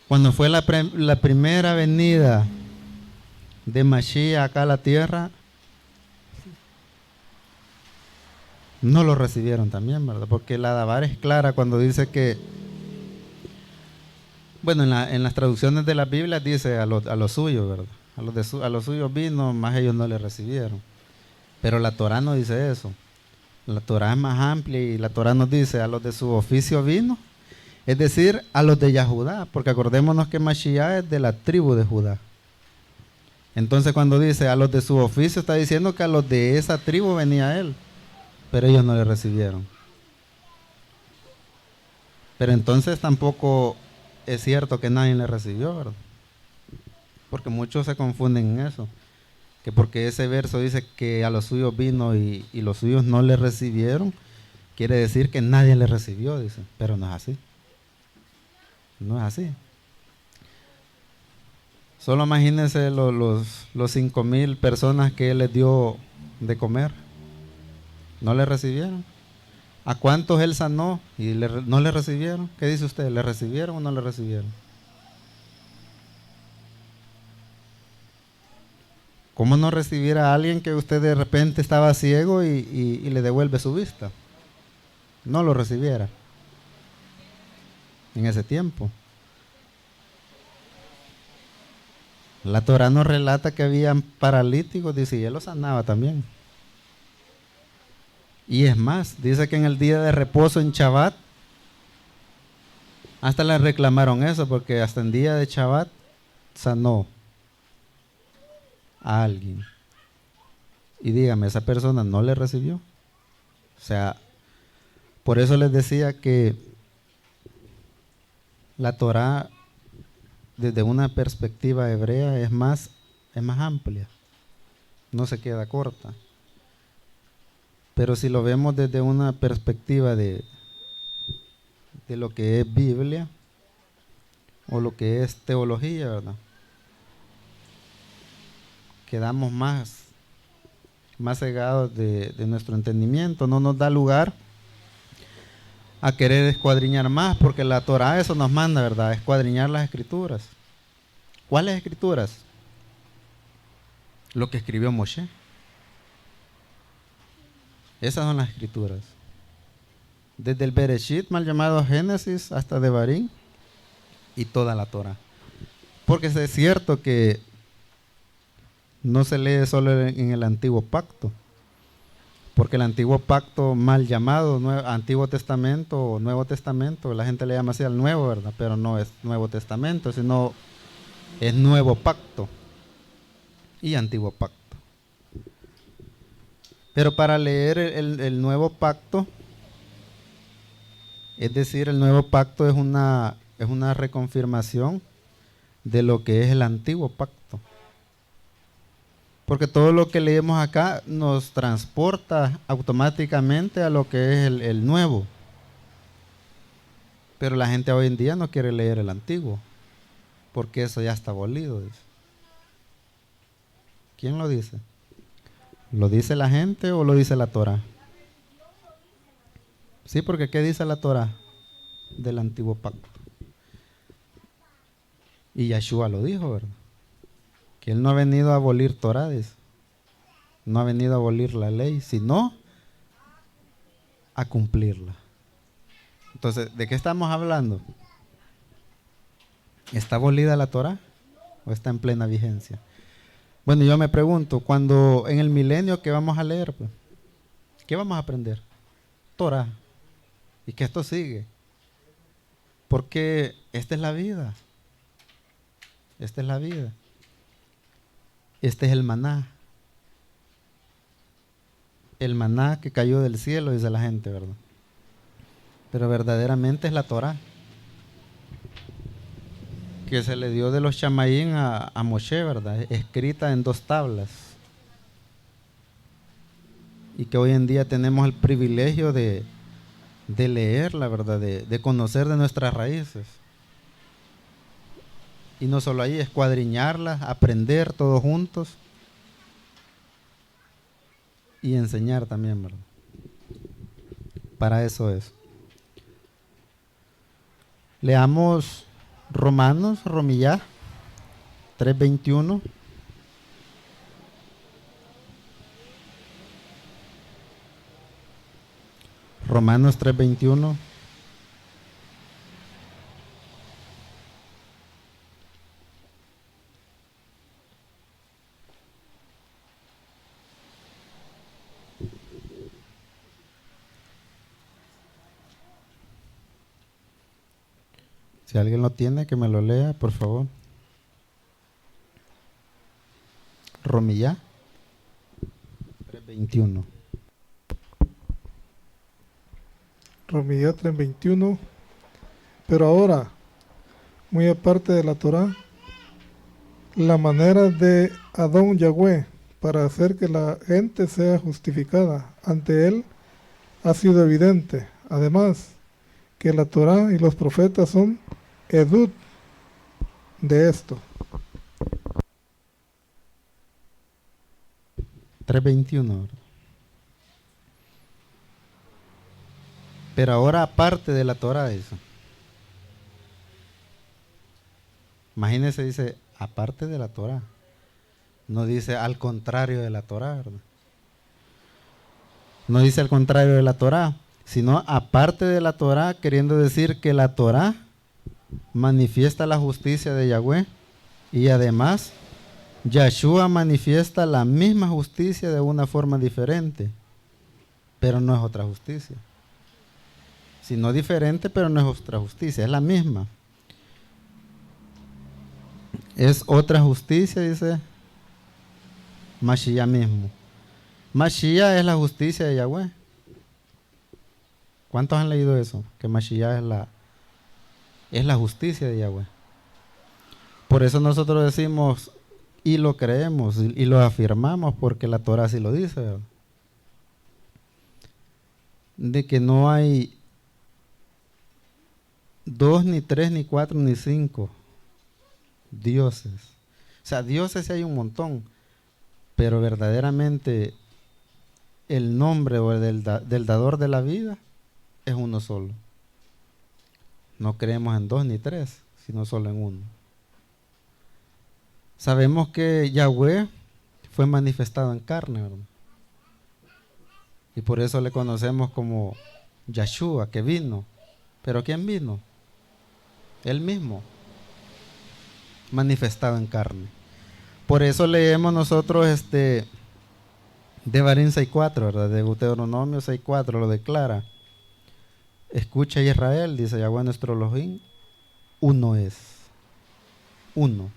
Cuando fue la primera venida de Mashiach acá a la tierra, no lo recibieron también, ¿verdad? Porque la dabar es clara cuando dice que, bueno, en las traducciones de la Biblia dice a los suyos, ¿verdad? A los suyos vino, más ellos no le recibieron. Pero la Torá no dice eso. La Torá es más amplia y la Torá nos dice a los de su oficio vino, es decir, a los de Yahudá, porque acordémonos que Mashiach es de la tribu de Judá. Entonces cuando dice a los de su oficio, está diciendo que a los de esa tribu venía él, pero ellos no le recibieron. Pero entonces tampoco es cierto que nadie le recibió, ¿verdad? Porque muchos se confunden en eso, que porque ese verso dice que a los suyos vino y los suyos no le recibieron, quiere decir que nadie le recibió, dice, pero no es así. No es así. Solo imagínense los 5,000 personas que él les dio de comer. No le recibieron. ¿A cuántos él sanó y no le recibieron? ¿Qué dice usted? ¿Le recibieron o no le recibieron? ¿Cómo no recibir a alguien que usted de repente estaba ciego y le devuelve su vista? No lo recibiera en ese tiempo. La Torá nos relata que habían paralíticos, dice, y él los sanaba también. Y es más, dice que en el día de reposo en Shabbat, hasta le reclamaron eso, porque hasta en día de Shabbat sanó a alguien. Y dígame, esa persona no le recibió. O sea, por eso les decía que la Torá, desde una perspectiva hebrea, es más amplia. No se queda corta. Pero si lo vemos desde una perspectiva de lo que es Biblia o lo que es teología, ¿verdad? Quedamos más cegados de nuestro entendimiento. No nos da lugar a querer escuadriñar más, porque la Torá eso nos manda, ¿verdad? Escuadriñar las escrituras. ¿Cuáles escrituras? Lo que escribió Moshe. Esas son las escrituras. Desde el Bereshit, mal llamado Génesis, hasta Devarim y toda la Torá. Porque es cierto que no se lee solo en el Antiguo Pacto. Porque el Antiguo Pacto, mal llamado Antiguo Testamento o Nuevo Testamento, la gente le llama así al Nuevo, ¿verdad? Pero no es Nuevo Testamento, sino es Nuevo Pacto y Antiguo Pacto. Pero para leer el nuevo pacto, es decir, el nuevo pacto es una reconfirmación de lo que es el antiguo pacto. Porque todo lo que leemos acá nos transporta automáticamente a lo que es el nuevo. Pero la gente hoy en día no quiere leer el antiguo, porque eso ya está abolido, dice. ¿Quién lo dice? ¿Lo dice la gente o lo dice la Torah? Sí, porque ¿qué dice la Torah del antiguo pacto? Y Yeshua lo dijo, ¿verdad? Que él no ha venido a abolir Torah, dice. No ha venido a abolir la ley, sino a cumplirla. Entonces, ¿de qué estamos hablando? ¿Está abolida la Torah o está en plena vigencia? Bueno, yo me pregunto, cuando en el milenio, ¿qué vamos a leer? Pues? ¿Qué vamos a aprender? Torah. Y que esto sigue. Porque esta es la vida. Esta es la vida. Este es el maná. El maná que cayó del cielo, dice la gente, ¿verdad? Pero verdaderamente es la Torah que se le dio de los Chamaín a Moshe, ¿verdad? Escrita en 2 tablas. Y que hoy en día tenemos el privilegio de leerla, ¿verdad? De conocer de nuestras raíces. Y no solo ahí, escuadriñarla, aprender todos juntos y enseñar también, ¿verdad? Para eso es. Leamos Romanos, Romillá 3:21. Romanos 3:21. Si alguien lo tiene, que me lo lea, por favor. Romillá 3:21. Romillá 3:21. Pero ahora, muy aparte de la Torá, la manera de Adón Yahweh para hacer que la gente sea justificada ante él ha sido evidente. Además, que la Torá y los profetas son edut de esto. 3:21. Pero ahora aparte de la Torah, eso. Imagínense, dice, aparte de la Torah. No dice al contrario de la Torah, ¿verdad? No dice al contrario de la Torah, sino aparte de la Torah, queriendo decir que la Torah manifiesta la justicia de Yahweh y además Yeshua manifiesta la misma justicia de una forma diferente, pero no es otra justicia. Sino diferente, pero no es otra justicia, es la misma. Es otra justicia, dice Mashiach mismo. Mashiach es la justicia de Yahweh. ¿Cuántos han leído eso? Que Mashiach es la justicia de Yahweh. Por eso nosotros decimos y lo creemos y lo afirmamos, porque la Torah así lo dice, ¿verdad? De que no hay 2, ni 3, ni 4, ni 5 dioses. O sea, dioses sí hay un montón, pero verdaderamente el nombre o del dador de la vida es uno solo. No creemos en 2 ni 3, sino solo en uno. Sabemos que Yahweh fue manifestado en carne, ¿verdad? Y por eso le conocemos como Yeshua, que vino. ¿Pero quién vino? Él mismo, manifestado en carne. Por eso leemos nosotros Devarim 6:4, ¿verdad? De Deuteronomio 6:4 lo declara. Escucha Israel, dice Yahweh nuestro Elohim, uno es. Uno.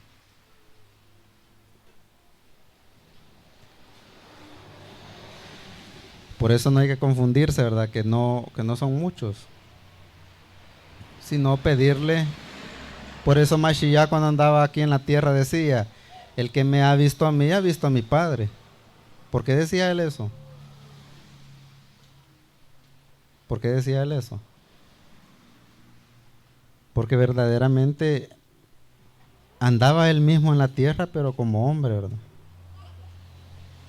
Por eso no hay que confundirse, ¿verdad? Que no son muchos, sino pedirle. Por eso Mashiach, cuando andaba aquí en la tierra, decía: el que me ha visto a mí, ha visto a mi Padre. ¿Por qué decía él eso? ¿Por qué decía él eso? Porque verdaderamente andaba él mismo en la tierra, pero como hombre, ¿verdad?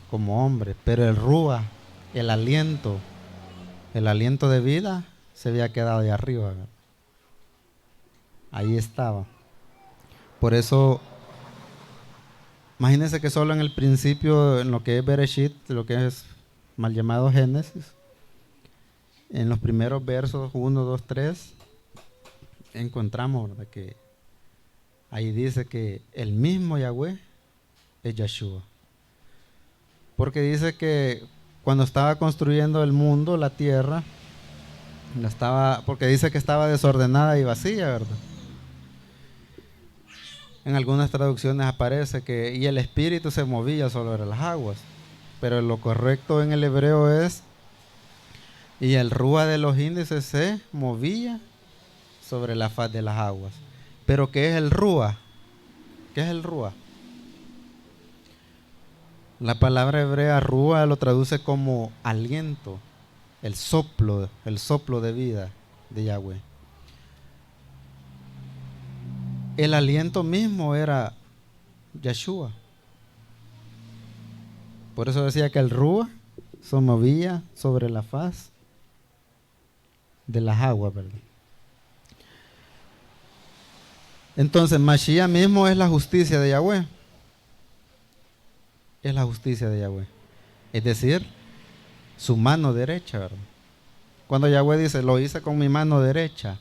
Como hombre. Pero el Rúa, el aliento de vida, se había quedado ahí arriba, ¿verdad? Ahí estaba. Por eso, imagínense que solo en el principio, en lo que es Bereshit, lo que es mal llamado Génesis, en los primeros versos 1, 2, 3, encontramos, ¿verdad?, que ahí dice que el mismo Yahweh es Yeshua. Porque dice que cuando estaba construyendo el mundo, la tierra, porque dice que estaba desordenada y vacía, ¿verdad? En algunas traducciones aparece que y el espíritu se movía sobre las aguas, pero lo correcto en el hebreo es y el Rúa de los índices se movía sobre la faz de las aguas. Pero ¿qué es el Rúa? ¿Qué es el Rúa? La palabra hebrea Rúa lo traduce como aliento, el soplo de vida de Yahweh. El aliento mismo era Yeshua. Por eso decía que el Rúa se movía sobre la faz de las aguas, ¿verdad? Entonces, Mashiach mismo es la justicia de Yahweh. Es la justicia de Yahweh. Es decir, su mano derecha, ¿verdad? Cuando Yahweh dice, lo hice con mi mano derecha,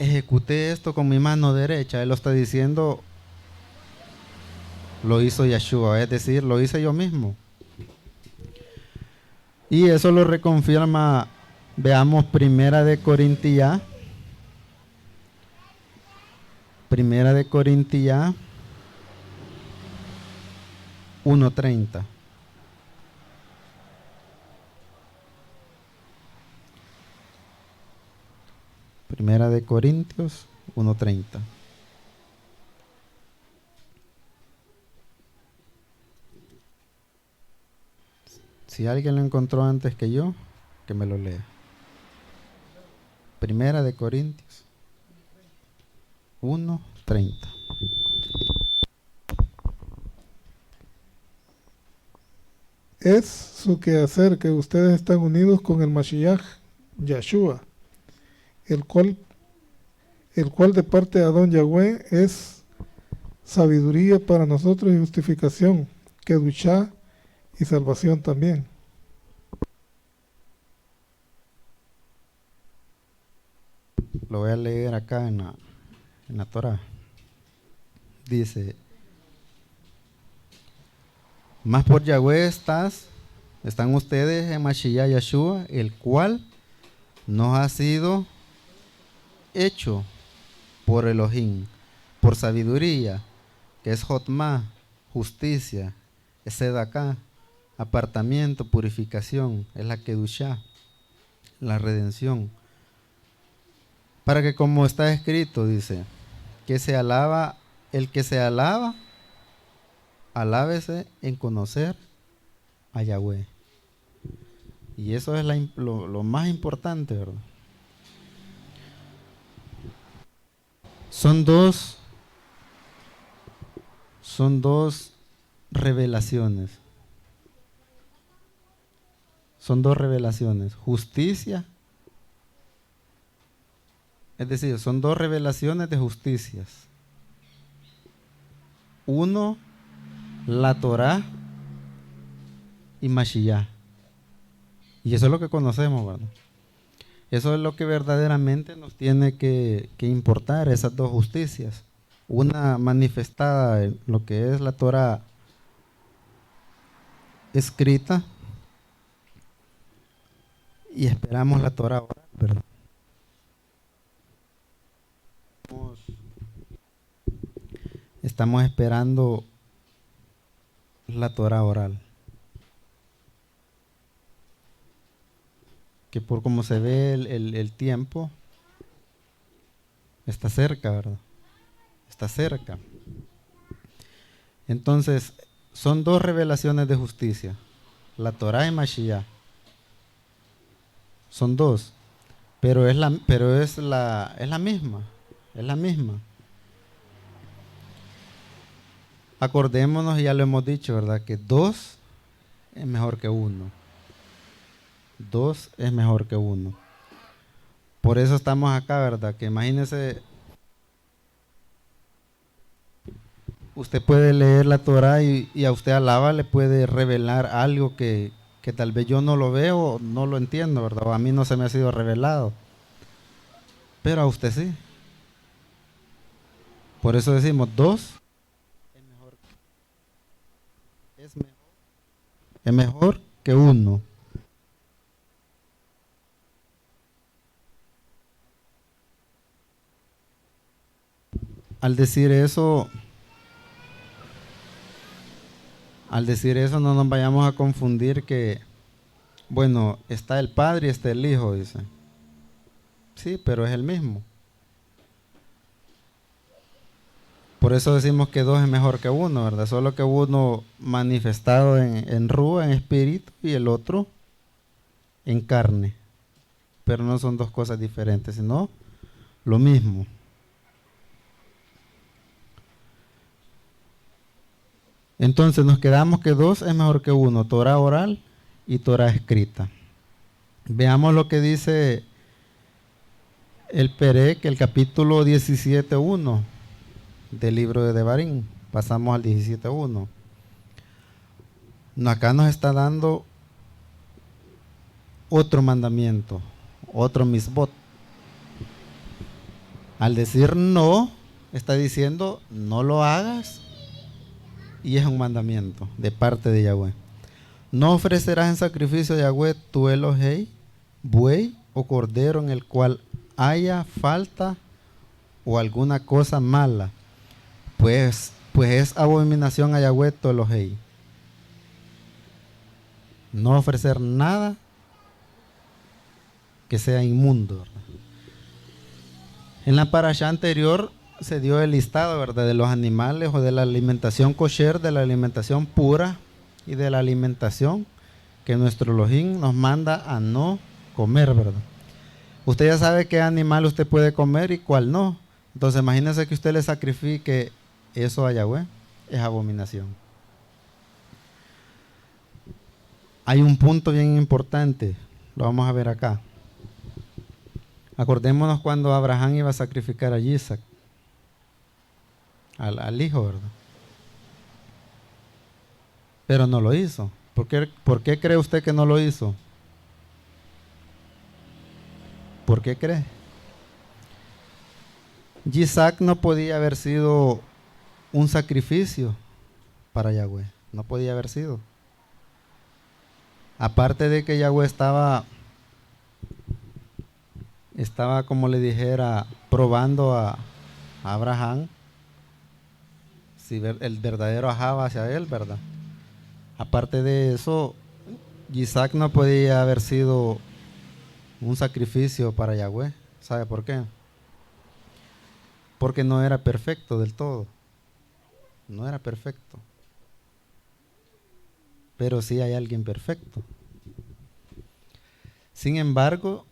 ejecuté esto con mi mano derecha, él lo está diciendo, lo hizo Yeshua, es decir, lo hice yo mismo. Y eso lo reconfirma, veamos Primera de Corintios 1:30. Primera de Corintios 1:30. Si alguien lo encontró antes que yo, que me lo lea. Primera de Corintios 1:30. Es su quehacer que ustedes están unidos con el Mashiach, Yeshua, el cual de parte de Adón Yahweh es sabiduría para nosotros y justificación, Kedushá y salvación también. Lo voy a leer acá en la Torah. Dice: más por Yahweh están ustedes en Mashiach Yeshua, el cual nos ha sido hecho por Elohim, por sabiduría, que es Jotmá, justicia, es Sedaká, apartamiento, purificación, es la Kedushá, la redención. Para que, como está escrito, dice, que se alaba, el que se alaba, alábese en conocer a Yahweh. Y eso es lo más importante, ¿verdad? Son dos revelaciones. Son dos revelaciones. Justicia. Es decir, son dos revelaciones de justicias. Uno, la Torah y Mashiach. Y eso es lo que conocemos, ¿verdad? Eso es lo que verdaderamente nos tiene que importar, esas dos justicias. Una manifestada en lo que es la Torah escrita y esperamos la Torah oral, ¿verdad? Estamos esperando la Torah oral. que por cómo se ve el tiempo, está cerca, ¿verdad? Está cerca. Entonces, son dos revelaciones de justicia, la Torá y Mashiach. Son dos, pero es la misma, es la misma. Acordémonos, ya lo hemos dicho, ¿verdad? Que dos es mejor que uno. Dos es mejor que uno. Por eso estamos acá, ¿verdad? Que imagínense, usted puede leer la Torah y a usted alaba le puede revelar algo que tal vez yo no lo veo, no lo entiendo, ¿verdad? O a mí no se me ha sido revelado. Pero a usted sí. Por eso decimos dos es mejor que uno. Al decir eso no nos vayamos a confundir que, bueno, está el Padre y está el Hijo, dice. Sí, pero es el mismo. Por eso decimos que dos es mejor que uno, ¿verdad? Solo que uno manifestado en Rúa, en espíritu, y el otro en carne. Pero no son dos cosas diferentes, sino lo mismo. Entonces nos quedamos que dos es mejor que uno, Torah oral y Torah escrita. Veamos lo que dice el Perec, el capítulo 17.1 del libro de Devarim. Pasamos al 17.1. Acá nos está dando otro mandamiento, otro misbot. Al decir no, está diciendo no lo hagas, y es un mandamiento de parte de Yahweh. No ofrecerás en sacrificio de Yahweh tu Elohei, buey o cordero en el cual haya falta o alguna cosa mala, pues es abominación a Yahweh tu Elohei. No ofrecer nada que sea inmundo, ¿verdad? En la parashá anterior se dio el listado, ¿verdad?, de los animales o de la alimentación kosher, de la alimentación pura y de la alimentación que nuestro Elohim nos manda a no comer, ¿verdad? Usted ya sabe qué animal usted puede comer y cuál no. Entonces imagínese que usted le sacrifique eso a Yahweh, es abominación. Hay un punto bien importante, lo vamos a ver acá. Acordémonos cuando Abraham iba a sacrificar a Isaac, al hijo, ¿verdad? Pero no lo hizo. ¿Por qué cree usted que no lo hizo? ¿Por qué cree? Isaac no podía haber sido un sacrificio para Yahweh. No podía haber sido. Aparte de que Yahweh estaba, como le dijera, probando a Abraham, si el verdadero ajaba hacia él, ¿verdad? Aparte de eso, Isaac no podía haber sido un sacrificio para Yahweh. ¿Sabe por qué? Porque no era perfecto del todo. No era perfecto. Pero sí hay alguien perfecto. Sin embargo,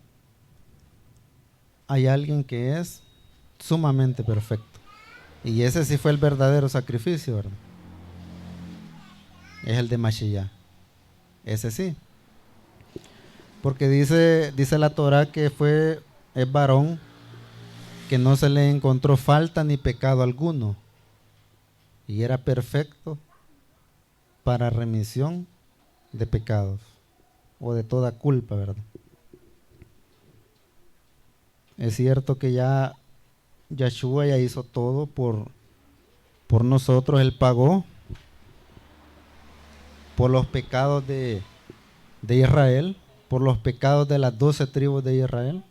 hay alguien que es sumamente perfecto. Y ese sí fue el verdadero sacrificio, ¿verdad? Es el de Mashiach. Ese sí. Porque dice la Torah que es varón que no se le encontró falta ni pecado alguno. Y era perfecto para remisión de pecados o de toda culpa, ¿verdad? Es cierto que ya Yahshua ya hizo todo por nosotros. Él pagó por los pecados de Israel, por los pecados de las 12 tribus de Israel.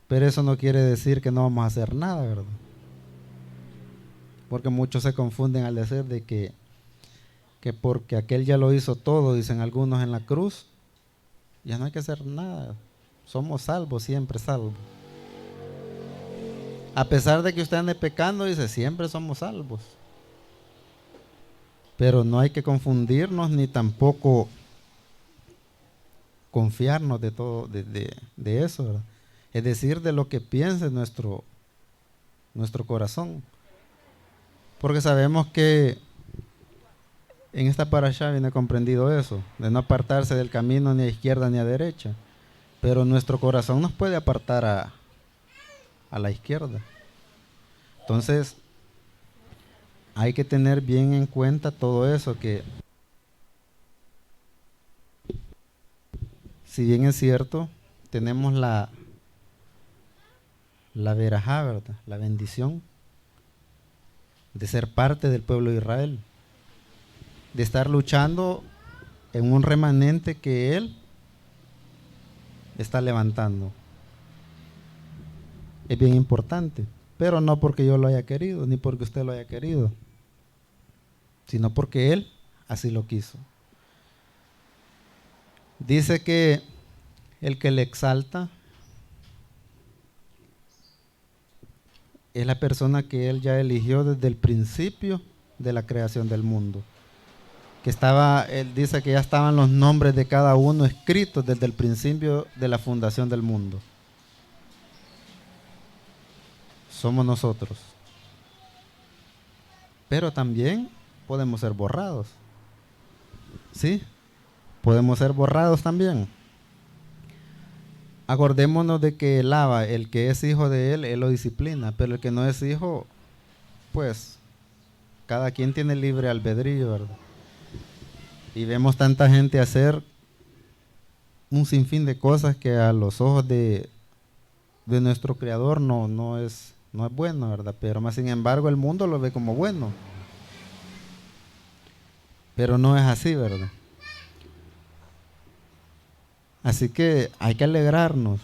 Pero eso no quiere decir que no vamos a hacer nada, ¿verdad? Porque muchos se confunden al decir de que porque aquel ya lo hizo todo, dicen algunos en la cruz, ya no hay que hacer nada. Somos salvos, siempre salvos. A pesar de que usted ande pecando, dice, siempre somos salvos. Pero no hay que confundirnos ni tampoco confiarnos de todo, de eso, ¿verdad? Es decir, de lo que piense nuestro corazón. Porque sabemos que en esta parashá viene comprendido eso, de no apartarse del camino ni a izquierda ni a derecha. Pero nuestro corazón nos puede apartar a la izquierda. Entonces, hay que tener bien en cuenta todo eso, que si bien es cierto, tenemos la verajá, ¿verdad? La bendición de ser parte del pueblo de Israel, de estar luchando en un remanente que Él está levantando. Es bien importante, pero no porque yo lo haya querido, ni porque usted lo haya querido, sino porque Él así lo quiso. Dice que el que le exalta es la persona que Él ya eligió desde el principio de la creación del mundo. Él dice que ya estaban los nombres de cada uno escritos desde el principio de la fundación del mundo. Somos nosotros. Pero también podemos ser borrados. ¿Sí? Podemos ser borrados también. Acordémonos de que el que es hijo de Él lo disciplina, pero el que no es hijo, pues, cada quien tiene libre albedrío, ¿verdad? Y vemos tanta gente hacer un sinfín de cosas que a los ojos de nuestro Creador no es bueno, ¿verdad? Pero más sin embargo el mundo lo ve como bueno. Pero no es así, ¿verdad? Así que hay que alegrarnos,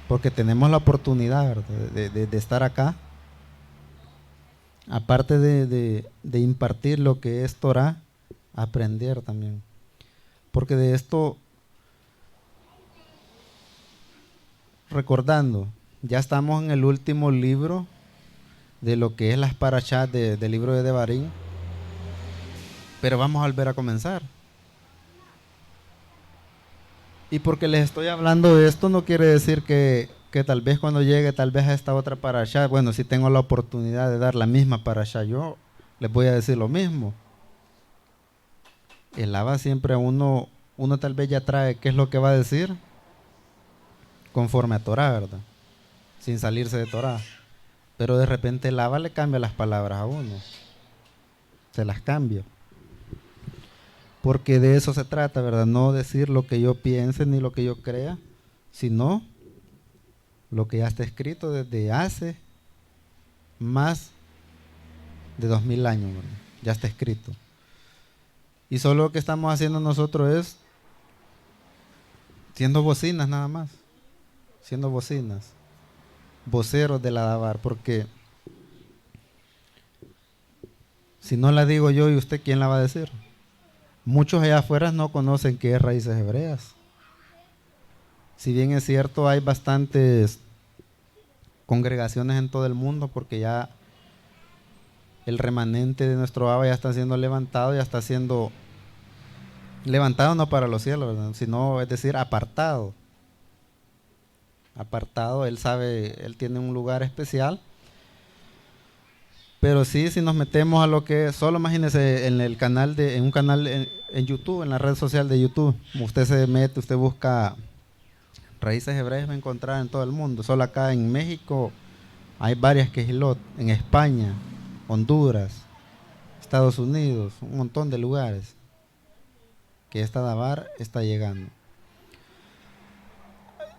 porque tenemos la oportunidad, ¿verdad? de estar acá. Aparte de impartir lo que es Torah, aprender también. Porque de esto, recordando, ya estamos en el último libro de lo que es las parashá del libro de Devarim, pero vamos a volver a comenzar. Y porque les estoy hablando de esto no quiere decir que tal vez cuando llegue tal vez a esta otra parashá, bueno, si tengo la oportunidad de dar la misma parashá, yo les voy a decir lo mismo. El Abba siempre a uno tal vez ya trae qué es lo que va a decir conforme a Torah, ¿verdad? Sin salirse de Torah. Pero de repente el Abba le cambia las palabras a uno. Se las cambia. Porque de eso se trata, ¿verdad? No decir lo que yo piense ni lo que yo crea, sino lo que ya está escrito desde hace más de 2000 años, ¿verdad? Ya está escrito. Y solo lo que estamos haciendo nosotros es siendo bocinas nada más. Siendo bocinas. Voceros de la Dabar, porque si no la digo yo y usted, ¿quién la va a decir? Muchos allá afuera no conocen qué es raíces hebreas. Si bien es cierto, hay bastantes congregaciones en todo el mundo, porque ya el remanente de nuestro Abba ya está siendo levantado, ya está siendo levantado no para los cielos, ¿verdad? Sino, es decir, apartado. Apartado, Él sabe, Él tiene un lugar especial. Pero sí, si nos metemos a lo que solo imagínese en un canal en YouTube, en la red social de YouTube, usted se mete, usted busca raíces hebreas, va a encontrar en todo el mundo. Solo acá en México hay varias quejilot, en España, Honduras, Estados Unidos, un montón de lugares que esta Dabar está llegando.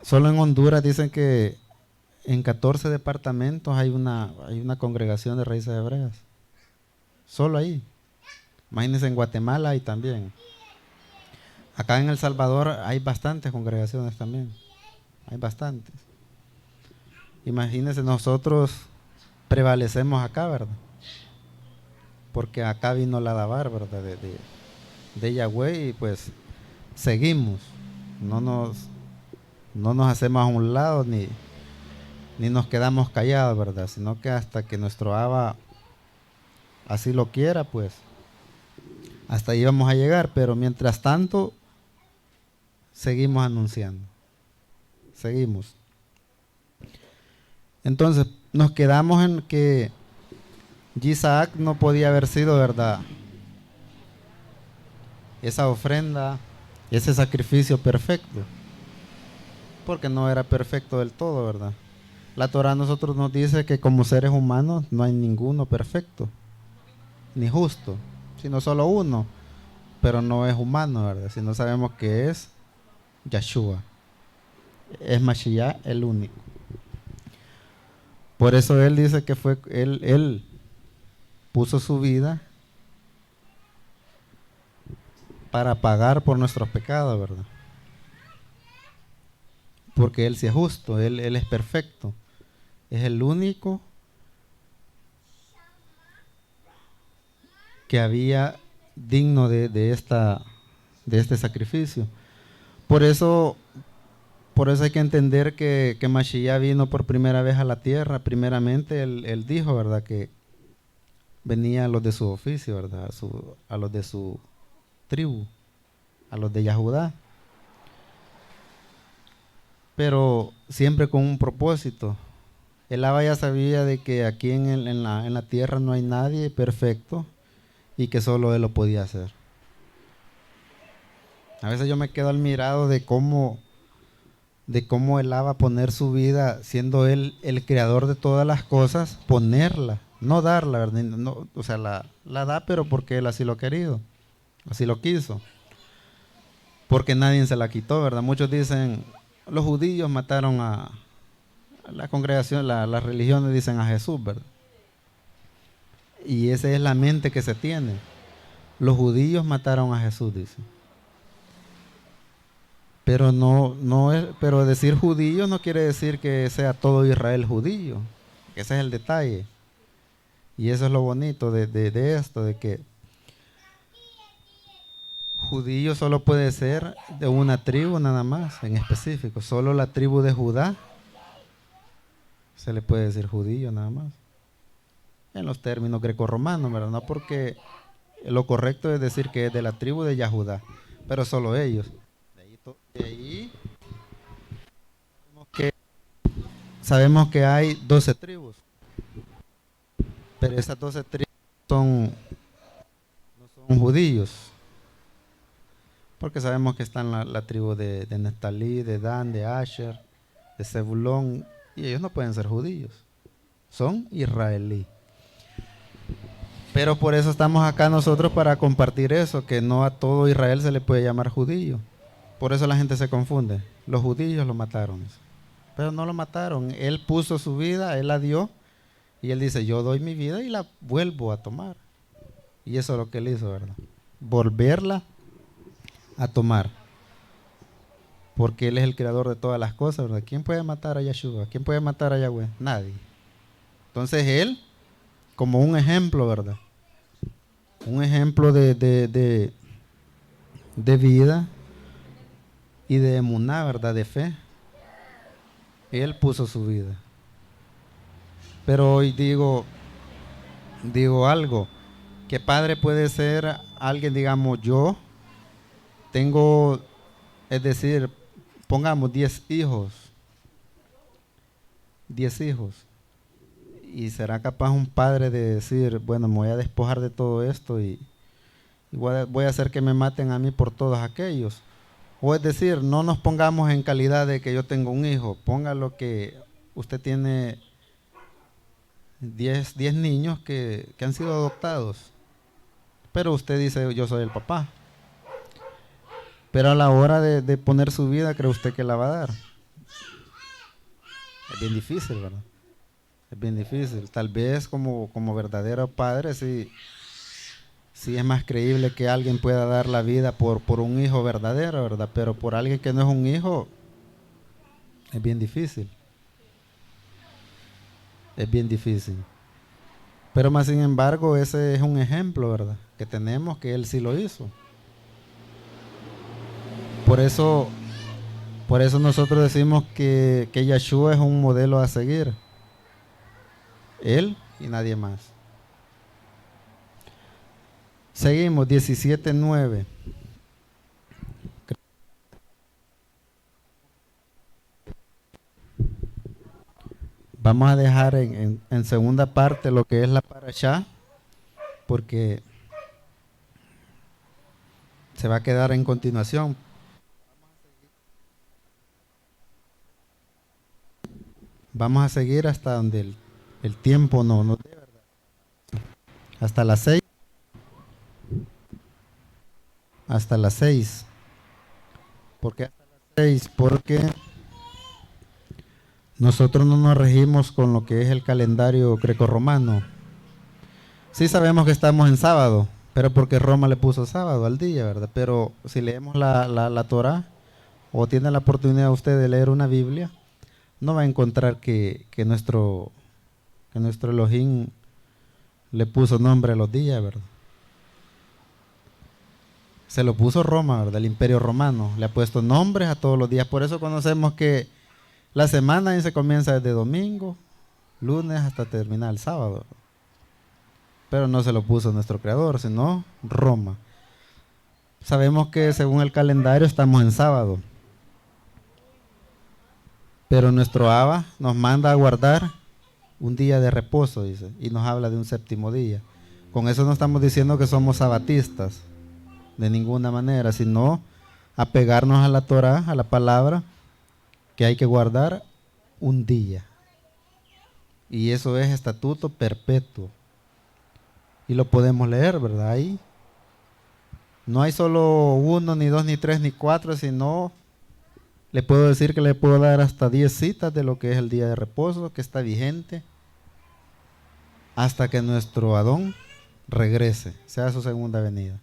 Solo en Honduras dicen que en 14 departamentos hay una congregación de raíces hebreas. Solo ahí. Imagínense, en Guatemala hay también. Acá en El Salvador hay bastantes congregaciones también. Hay bastantes. Imagínense, nosotros prevalecemos acá, ¿verdad? Porque acá vino la Dabar, ¿verdad? De Yahweh, y pues seguimos, no nos hacemos a un lado ni nos quedamos callados, ¿verdad? Sino que hasta que nuestro Abba así lo quiera, pues hasta ahí vamos a llegar, pero mientras tanto seguimos anunciando, seguimos. Entonces nos quedamos en que Isaac no podía haber sido, ¿verdad?, esa ofrenda, ese sacrificio perfecto, porque no era perfecto del todo, ¿verdad? La Torah a nosotros nos dice que como seres humanos no hay ninguno perfecto, ni justo, sino solo uno, pero no es humano, ¿verdad? Sino sabemos que es Yeshua, es Mashiach el único. Por eso él dice que fue, él puso su vida para pagar por nuestros pecados, ¿verdad? Porque él sí es justo, él es perfecto, es el único que había digno de este sacrificio. Por eso hay que entender que Mashiach vino por primera vez a la tierra. Primeramente él dijo, ¿verdad?, que venía a los de su oficio, ¿verdad?, a los de su tribu, a los de Yahudá, pero siempre con un propósito. El Abba ya sabía de que aquí en la tierra no hay nadie perfecto y que solo él lo podía hacer. A veces yo me quedo admirado de cómo él Abba poner su vida, siendo él el creador de todas las cosas, ponerla, no darla, ¿verdad? No, o sea, la da, pero porque él así lo ha querido, así lo quiso, porque nadie se la quitó, ¿verdad? Muchos dicen, los judíos mataron a la congregación, las religiones dicen a Jesús, ¿verdad? Y esa es la mente que se tiene. Los judíos mataron a Jesús, dicen. Pero pero decir judío no quiere decir que sea todo Israel judío. Ese es el detalle. Y eso es lo bonito de esto, de que judío solo puede ser de una tribu nada más, en específico. Solo la tribu de Judá se le puede decir judío nada más. En los términos grecorromanos, ¿verdad? No, porque lo correcto es decir que es de la tribu de Yahudá, pero solo ellos. De ahí sabemos que hay 12 tribus, pero esas 12 tribus no son judíos, porque sabemos que están la tribu de Neftalí, de Dan, de Asher, de Zebulón, y ellos no pueden ser judíos, son israelí. Pero por eso estamos acá nosotros, para compartir eso, que no a todo Israel se le puede llamar judío. Por eso la gente se confunde. Los judíos lo mataron, pero no lo mataron. Él puso su vida, él la dio, y él dice, yo doy mi vida y la vuelvo a tomar. Y eso es lo que él hizo, ¿verdad? Volverla a tomar. Porque él es el creador de todas las cosas, ¿verdad? ¿Quién puede matar a Yeshua? ¿Quién puede matar a Yahweh? Nadie. Entonces él, como un ejemplo, ¿verdad? Un ejemplo de vida y de emuná, ¿verdad? De fe. Él puso su vida. Pero hoy digo algo, que padre puede ser alguien, digamos, yo tengo, es decir, pongamos 10 hijos, y será capaz un padre de decir, bueno, me voy a despojar de todo esto y voy a hacer que me maten a mí por todos aquellos. O es decir, no nos pongamos en calidad de que yo tengo un hijo, póngalo que usted tiene 10 niños que han sido adoptados, pero usted dice, yo soy el papá. Pero a la hora de poner su vida, ¿cree usted que la va a dar? Es bien difícil, ¿verdad? Es bien difícil. Tal vez como verdadero padre, sí es más creíble que alguien pueda dar la vida por un hijo verdadero, ¿verdad? Pero por alguien que no es un hijo, es bien difícil. Es bien difícil. Pero más sin embargo, ese es un ejemplo, ¿verdad? Que tenemos, que él sí lo hizo. por eso nosotros decimos que Yeshua es un modelo a seguir. Él y nadie más. Seguimos, 17:9. Vamos a dejar en segunda parte lo que es la parashá, porque se va a quedar en continuación. Vamos a seguir hasta donde el tiempo no nos dé, ¿verdad? Hasta las 6. Hasta las 6. ¿Por qué hasta las 6? Porque nosotros no nos regimos con lo que es el calendario grecorromano. Sí sabemos que estamos en sábado, pero porque Roma le puso sábado al día, ¿verdad? Pero si leemos la Torá, o tiene la oportunidad usted de leer una Biblia, no va a encontrar que nuestro Elohim le puso nombre a los días, ¿verdad? Se lo puso Roma, ¿verdad? El Imperio Romano le ha puesto nombres a todos los días. Por eso conocemos que la semana se comienza desde domingo, lunes hasta terminar el sábado. Pero no se lo puso nuestro creador, sino Roma. Sabemos que según el calendario estamos en sábado. Pero nuestro Abba nos manda a guardar un día de reposo, dice, y nos habla de un séptimo día. Con eso no estamos diciendo que somos sabatistas, de ninguna manera, sino apegarnos a la Torá, a la palabra, que hay que guardar un día. Y eso es estatuto perpetuo. Y lo podemos leer, ¿verdad? Ahí no hay solo 1, ni 2, ni 3, ni 4, sino le puedo decir que le puedo dar hasta 10 citas de lo que es el día de reposo, que está vigente hasta que nuestro Adón regrese, sea su segunda venida.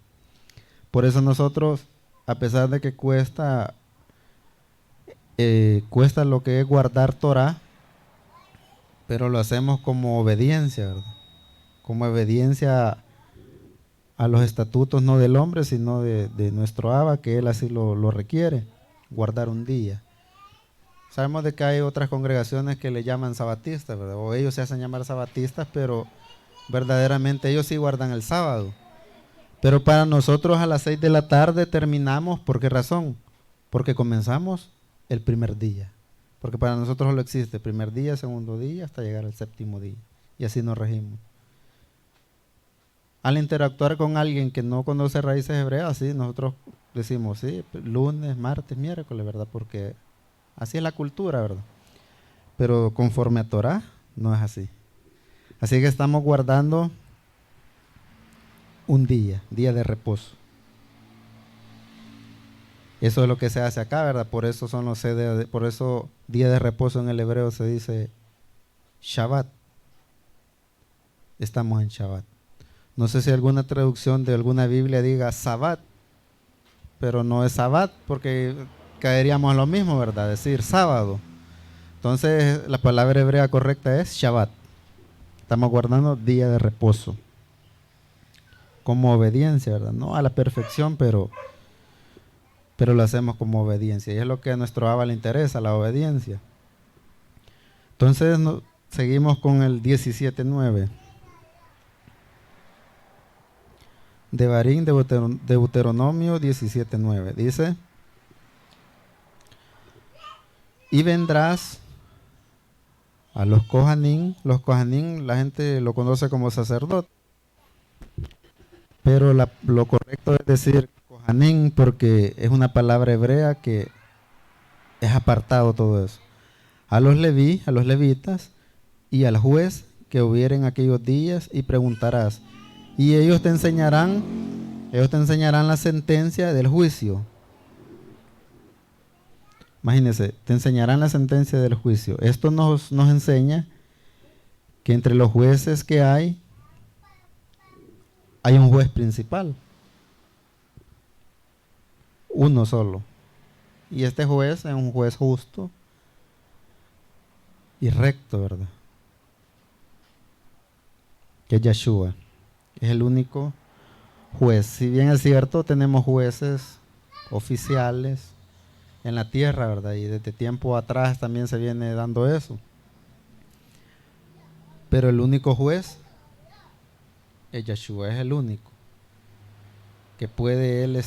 Por eso nosotros, a pesar de que cuesta lo que es guardar Torah, pero lo hacemos como obediencia, ¿verdad? Como obediencia a los estatutos no del hombre, sino de nuestro Abba, que él así lo requiere, guardar un día. Sabemos de que hay otras congregaciones que le llaman sabatistas, ¿verdad? O ellos se hacen llamar sabatistas, pero verdaderamente ellos sí guardan el sábado. Pero para nosotros a las 6 de la tarde terminamos, ¿por qué razón? Porque comenzamos el primer día. Porque para nosotros solo existe primer día, segundo día, hasta llegar al séptimo día. Y así nos regimos. Al interactuar con alguien que no conoce raíces hebreas, sí, nosotros decimos, sí, lunes, martes, miércoles, ¿verdad? Porque así es la cultura, ¿verdad? Pero conforme a Torah, no es así. Así que estamos guardando un día de reposo. Eso es lo que se hace acá, ¿verdad? Por eso son por eso día de reposo en el hebreo se dice Shabbat. Estamos en Shabbat. No sé si alguna traducción de alguna Biblia diga Sabbat, pero no es Sabbat porque caeríamos en lo mismo, ¿verdad? Decir sábado. Entonces la palabra hebrea correcta es Shabbat. Estamos guardando día de reposo. Como obediencia, ¿verdad? No a la perfección, pero lo hacemos como obediencia. Y es lo que a nuestro Abba le interesa, la obediencia. Entonces seguimos con el 17:9. Devarim, Deuteronomio 17:9. Dice: y vendrás a los Kohanim. Los Kohanim la gente lo conoce como sacerdote, pero lo correcto es decir Kohanim porque es una palabra hebrea que es apartado todo eso. A los levitas y al juez que hubieren aquellos días, y preguntarás, y ellos te enseñarán la sentencia del juicio. Imagínense, te enseñarán la sentencia del juicio. Esto nos enseña que entre los jueces que hay un juez principal. Uno solo. Y este juez es un juez justo y recto, ¿verdad? Que es Yeshua. Es el único juez. Si bien es cierto, tenemos jueces oficiales, en la tierra, ¿verdad? Y desde tiempo atrás también se viene dando eso. Pero el único juez es Yeshua, es el único que puede él,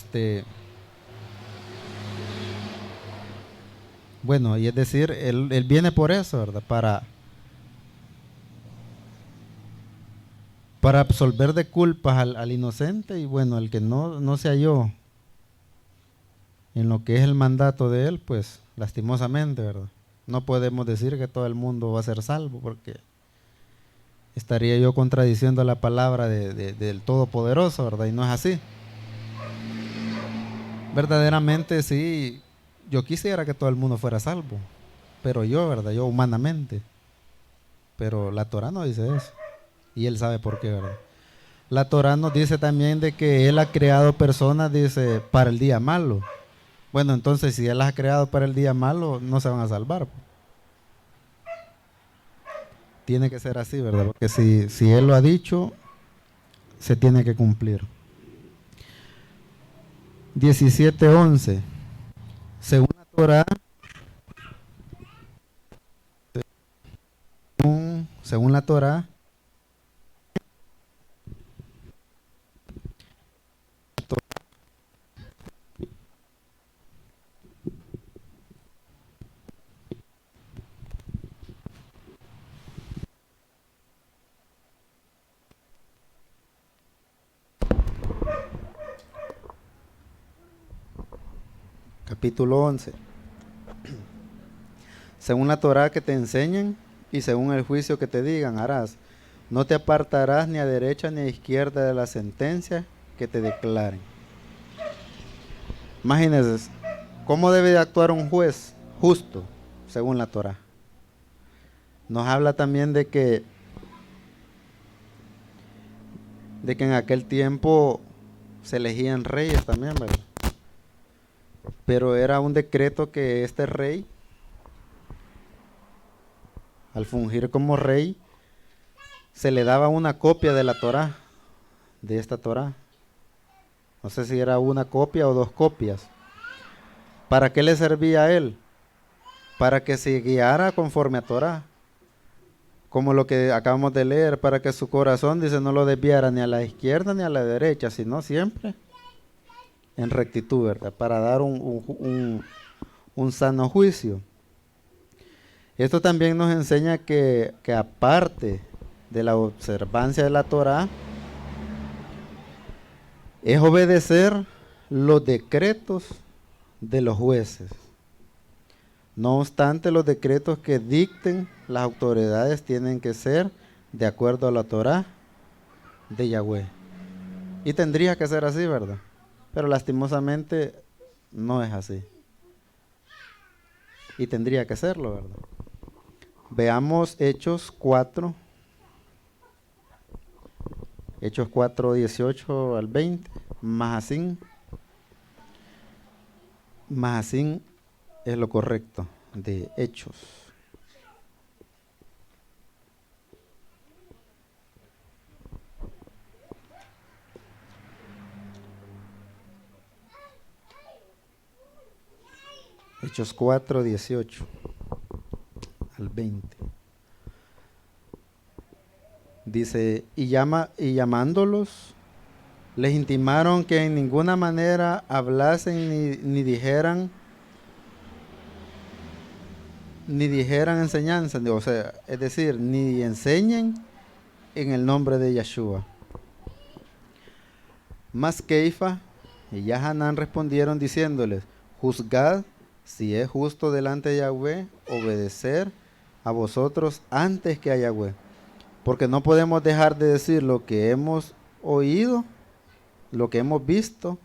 bueno, y es decir, él viene por eso, ¿verdad? Para absolver de culpas al inocente, y bueno, el que no se halló en lo que es el mandato de él, pues lastimosamente, ¿verdad? No podemos decir que todo el mundo va a ser salvo, porque estaría yo contradiciendo la palabra del Todopoderoso, ¿verdad? Y no es así. Verdaderamente sí, yo quisiera que todo el mundo fuera salvo, pero yo, ¿verdad? Yo humanamente. Pero la Torah no dice eso. Y él sabe por qué, ¿verdad? La Torah nos dice también de que él ha creado personas, dice, para el día malo. Bueno, entonces si él las ha creado para el día malo, no se van a salvar. Tiene que ser así, ¿verdad? Porque si él lo ha dicho, se tiene que cumplir. 17:11. Según la Torah, según la Torah, capítulo 11. Según la Torah que te enseñen y según el juicio que te digan harás. No te apartarás ni a derecha ni a izquierda de la sentencia que te declaren. Imagínense, ¿cómo debe de actuar un juez justo según la Torah? Nos habla también de que en aquel tiempo se elegían reyes también, ¿verdad? Pero era un decreto que este rey, al fungir como rey, se le daba una copia de la Torah, de esta Torah. No sé si era una copia o 2 copias. ¿Para qué le servía a él? Para que se guiara conforme a Torah. Como lo que acabamos de leer, para que su corazón, dice, no lo desviara ni a la izquierda ni a la derecha, sino siempre en rectitud, ¿verdad? Para dar un sano juicio. Esto también nos enseña que aparte de la observancia de la Torah, es obedecer los decretos de los jueces. No obstante, los decretos que dicten las autoridades tienen que ser de acuerdo a la Torah de Yahweh. Y tendría que ser así, ¿verdad? Pero lastimosamente no es así. Y tendría que serlo, ¿verdad? Veamos Hechos 4. Hechos 4, 18 al 20. Mahasín es lo correcto de Hechos. Hechos 4, 18 al 20. Dice, y llamándolos, les intimaron que en ninguna manera hablasen ni dijeran enseñanza, o sea, es decir, ni enseñen en el nombre de Yeshua. Mas Keifa y Yahanán respondieron diciéndoles, juzgad si es justo delante de Yahweh obedecer a vosotros antes que a Yahweh, porque no podemos dejar de decir lo que hemos oído, lo que hemos visto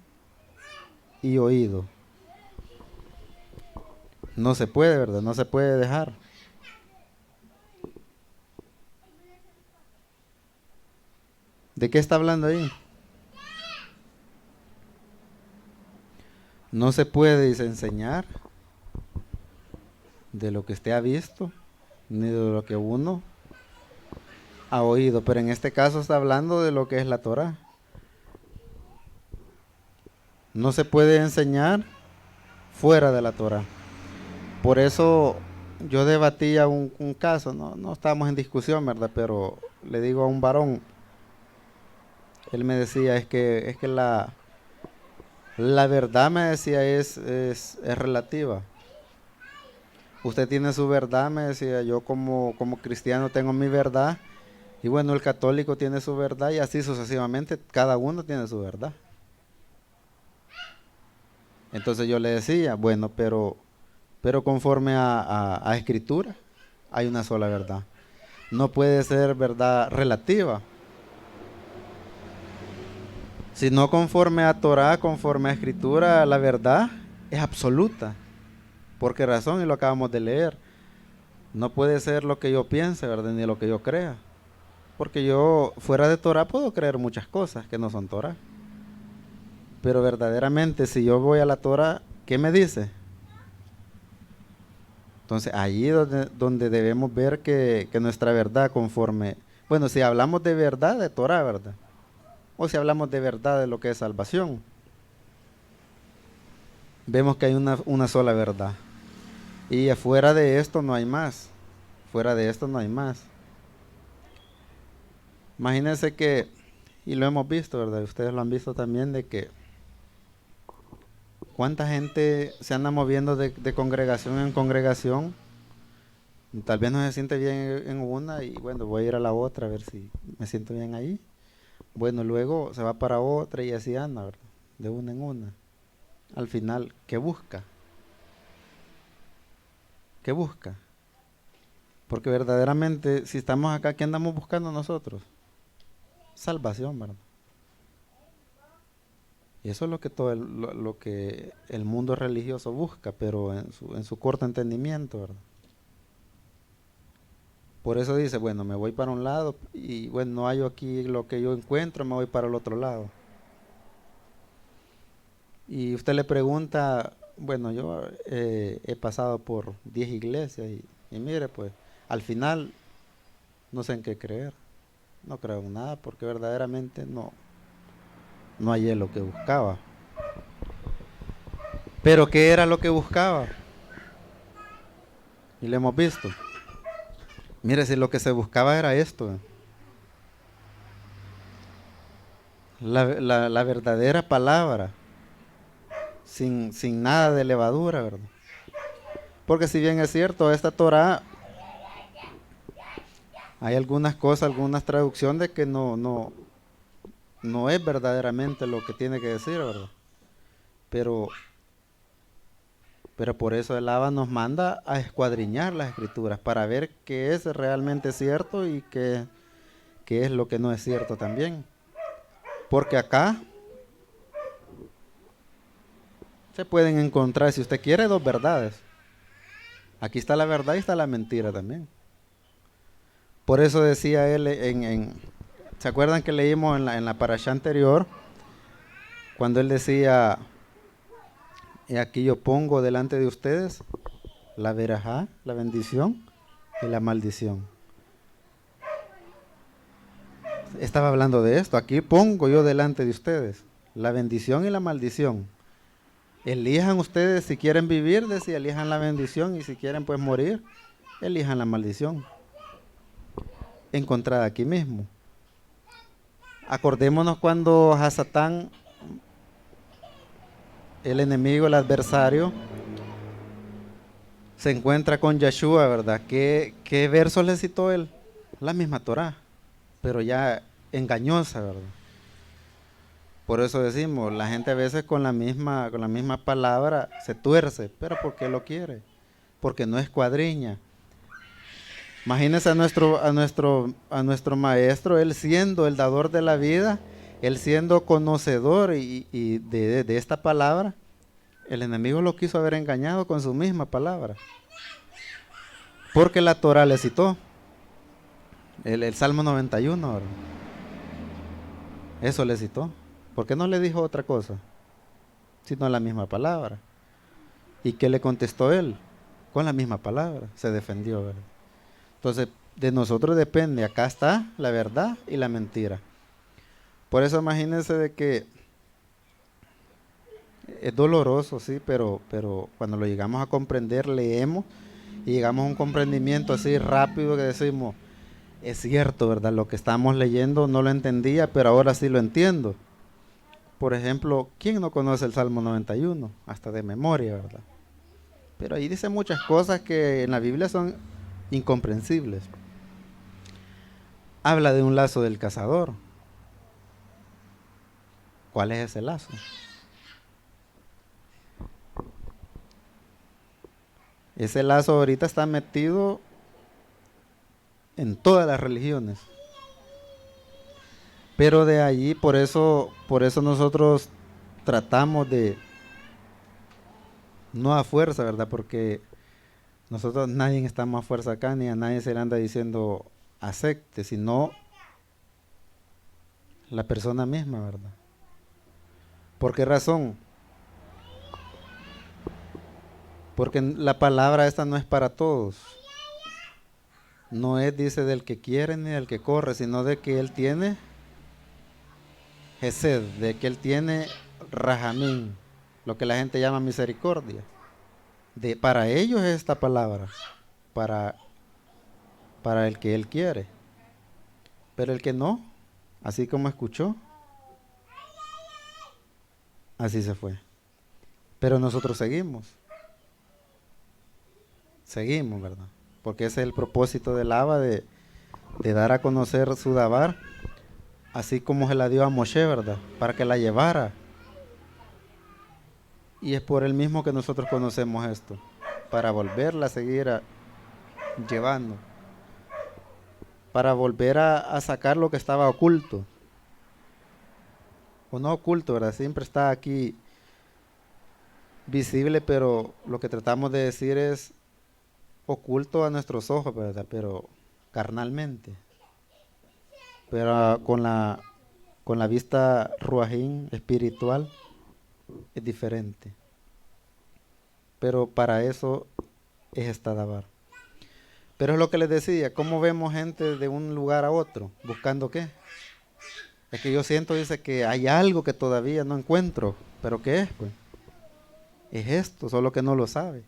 y oído. No se puede, ¿verdad? No se puede dejar. ¿De qué está hablando ahí? No se puede enseñar de lo que usted ha visto, ni de lo que uno ha oído, pero en este caso está hablando de lo que es la Torah. No se puede enseñar fuera de la Torah. Por eso yo debatía un caso, no estábamos en discusión, ¿verdad? Pero le digo a un varón, él me decía, es que la verdad, me decía, es relativa. Usted tiene su verdad, me decía, yo como cristiano tengo mi verdad, y bueno, el católico tiene su verdad, y así sucesivamente, cada uno tiene su verdad. Entonces yo le decía, bueno, pero conforme a Escritura, hay una sola verdad. No puede ser verdad relativa, sino conforme a Torah, conforme a Escritura, la verdad es absoluta. ¿Por qué razón? Y lo acabamos de leer. No puede ser lo que yo piense, ¿verdad? Ni lo que yo crea. Porque yo, fuera de Torah, puedo creer muchas cosas que no son Torah. Pero verdaderamente, si yo voy a la Torah, ¿qué me dice? Entonces, allí donde debemos ver que nuestra verdad conforme... Bueno, si hablamos de verdad, de Torah, ¿verdad? O si hablamos de verdad de lo que es salvación, vemos que hay una sola verdad. Y afuera de esto no hay más. Fuera de esto no hay más. Imagínense que, y lo hemos visto, ¿verdad? Ustedes lo han visto también, de que cuánta gente se anda moviendo de congregación en congregación. Tal vez no se siente bien en una y bueno, voy a ir a la otra a ver si me siento bien ahí. Bueno, luego se va para otra y así anda, ¿verdad? De una en una. Al final, ¿qué busca? ¿Qué busca? Porque verdaderamente, si estamos acá, ¿qué andamos buscando nosotros? Salvación, ¿verdad? Y eso es lo que lo que el mundo religioso busca, pero en su corto entendimiento, ¿verdad? Por eso dice, bueno, me voy para un lado y bueno, no hallo aquí lo que yo encuentro, me voy para el otro lado. Y usted le pregunta, bueno, yo he pasado por 10 iglesias y mire, pues al final no sé en qué creer, no creo en nada porque verdaderamente no hallé lo que buscaba. Pero ¿qué era lo que buscaba? Y lo hemos visto. Mire, si lo que se buscaba era esto, la verdadera palabra, sin nada de levadura, ¿verdad? Porque si bien es cierto, esta Torah, hay algunas cosas, algunas traducciones de que no es verdaderamente lo que tiene que decir, ¿verdad? Pero, pero por eso el Abba nos manda a escuadriñar las escrituras para ver qué es realmente cierto y qué es lo que no es cierto también. Porque acá se pueden encontrar, si usted quiere, dos verdades. Aquí está la verdad y está la mentira también. Por eso decía él ¿se acuerdan que leímos en la parashá anterior? Cuando él decía, y aquí yo pongo delante de ustedes la verajá, la bendición y la maldición. Estaba hablando de esto, aquí pongo yo delante de ustedes la bendición y la maldición. Elijan ustedes si quieren vivir, decía, elijan la bendición y si quieren pues morir, elijan la maldición. Encontrada aquí mismo. Acordémonos cuando a Satán, el enemigo, el adversario, se encuentra con Yeshua, ¿verdad? ¿Qué verso le citó él? La misma Torah, pero ya engañosa, ¿verdad? Por eso decimos, la gente a veces con la misma palabra se tuerce, pero ¿por qué lo quiere? Porque no escuadriña. Imagínense a nuestro maestro, él siendo el dador de la vida, él siendo conocedor y de esta palabra, el enemigo lo quiso haber engañado con su misma palabra. Porque la Torah le citó, el Salmo 91, ¿verdad? Eso le citó. ¿Por qué no le dijo otra cosa? Sino la misma palabra. ¿Y qué le contestó él? Con la misma palabra, se defendió, ¿verdad? Entonces, de nosotros depende, acá está la verdad y la mentira. Por eso imagínense de que Es doloroso, sí, pero cuando lo llegamos a comprender, leemos y llegamos a un comprendimiento así rápido que decimos, es cierto, ¿verdad? Lo que estamos leyendo no lo entendía, pero ahora sí lo entiendo. Por ejemplo, ¿quién no conoce el Salmo 91? Hasta de memoria, ¿verdad? Pero ahí dice muchas cosas que en la Biblia son incomprensibles. Habla de un lazo del cazador. ¿Cuál es ese lazo? Ese lazo ahorita está metido en todas las religiones. Pero de allí, por eso nosotros tratamos de, no a fuerza, ¿verdad? Porque nosotros nadie estamos a fuerza acá, ni a nadie se le anda diciendo acepte, sino la persona misma, ¿verdad? ¿Por qué razón? Porque la palabra esta no es para todos. No es, dice, del que quiere ni del que corre, sino de que él tiene Gesed, de que él tiene Rajamín, lo que la gente llama misericordia. Para ellos es esta palabra, para, para el que él quiere. Pero el que no, así como escuchó, así se fue. Pero nosotros seguimos, ¿verdad? Porque ese es el propósito del Abba de dar a conocer su Dabar, así como se la dio a Moshe, ¿verdad? Para que la llevara. Y es por él mismo que nosotros conocemos esto, para volverla a seguir llevando, para volver a sacar lo que estaba oculto, o no oculto, ¿verdad? Siempre está aquí visible, pero lo que tratamos de decir es oculto a nuestros ojos, ¿verdad? Pero carnalmente, pero con la vista ruajín espiritual es diferente. Pero para eso es esta Dabar. Pero es lo que les decía, ¿cómo vemos gente de un lugar a otro? ¿Buscando qué? Es que yo siento, dice, que hay algo que todavía no encuentro. ¿Pero qué es? Pues es esto, solo que no lo sabe.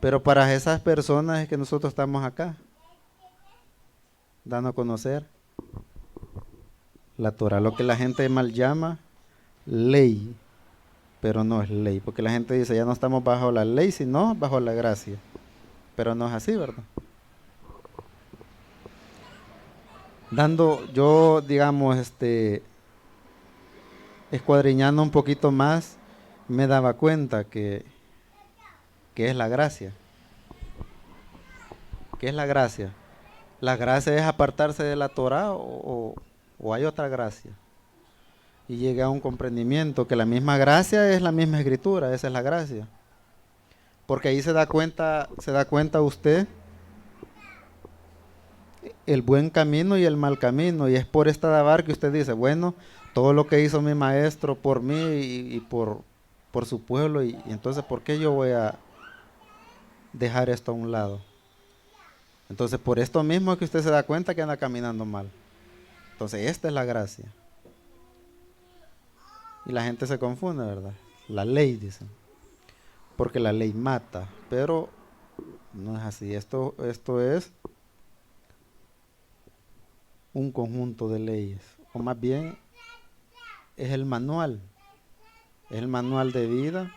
Pero para esas personas es que nosotros estamos acá, dando a conocer la Torah, lo que la gente mal llama ley, pero no es ley, porque la gente dice, ya no estamos bajo la ley, sino bajo la gracia. Pero no es así, ¿verdad? Yo, digamos, escuadriñando un poquito más, me daba cuenta que es la gracia. ¿Qué es la gracia? La gracia es apartarse de la Torah o hay otra gracia. Y llegué a un comprendimiento que la misma gracia es la misma escritura, esa es la gracia. Porque ahí se da cuenta usted el buen camino y el mal camino. Y es por esta Dabar que usted dice, bueno, todo lo que hizo mi maestro por mí y por su pueblo, y entonces ¿por qué yo voy a dejar esto a un lado? Entonces por esto mismo es que usted se da cuenta que anda caminando mal. Entonces esta es la gracia. Y la gente se confunde, ¿verdad? La ley, dicen. Porque la ley mata, pero no es así. Esto es un conjunto de leyes, o más bien es el manual de vida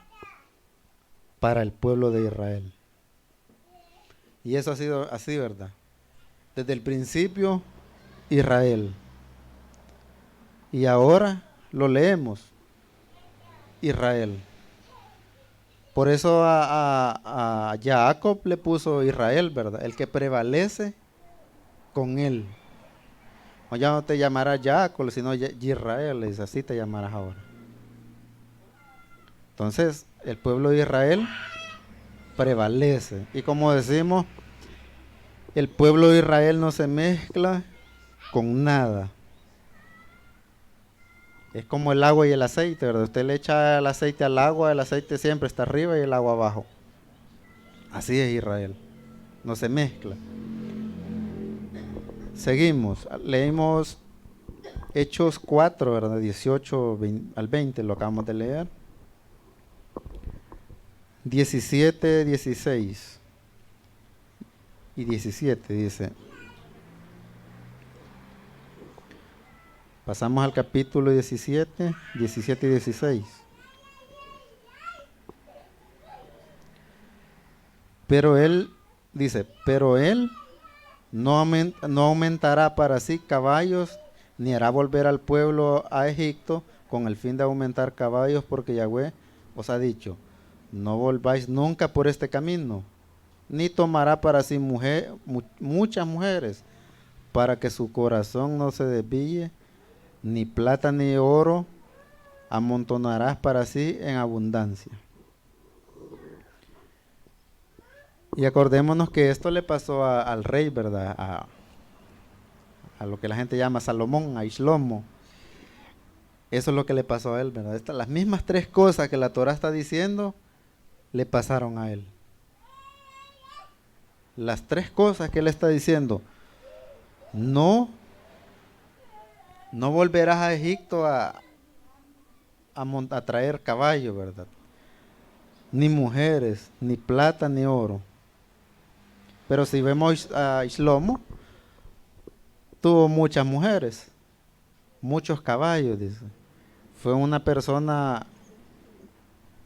para el pueblo de Israel. Y eso ha sido así, ¿verdad? Desde el principio, Israel. Y ahora lo leemos, Israel. Por eso a Jacob le puso Israel, ¿verdad? El que prevalece con él. O ya no te llamarás Jacob, sino Israel, es así te llamarás ahora. Entonces, el pueblo de Israel prevalece. Y como decimos, el pueblo de Israel no se mezcla con nada. Es como el agua y el aceite, ¿verdad? Usted le echa el aceite al agua, el aceite siempre está arriba y el agua abajo. Así es Israel, no se mezcla. Seguimos, leímos Hechos 4, ¿verdad? 18 al 20, lo acabamos de leer. 17, 16 y 17 dice. Pasamos al capítulo 17, 17 y 16. Pero él, dice, pero él no aumentará para sí caballos, ni hará volver al pueblo a Egipto con el fin de aumentar caballos, porque Yahweh os ha dicho, no volváis nunca por este camino, ni tomará para sí muchas mujeres, para que su corazón no se desvíe, ni plata ni oro amontonarás para sí en abundancia. Y acordémonos que esto le pasó al rey, ¿verdad? A lo que la gente llama Salomón, a Shlomo. Eso es lo que le pasó a él, ¿verdad? Las mismas tres cosas que la Torah está diciendo, le pasaron a él. Las tres cosas que él está diciendo, no volverás a Egipto a traer caballo, ¿verdad? Ni mujeres, ni plata, ni oro. Pero si vemos a Shlomo, tuvo muchas mujeres, muchos caballos, dice. Fue una persona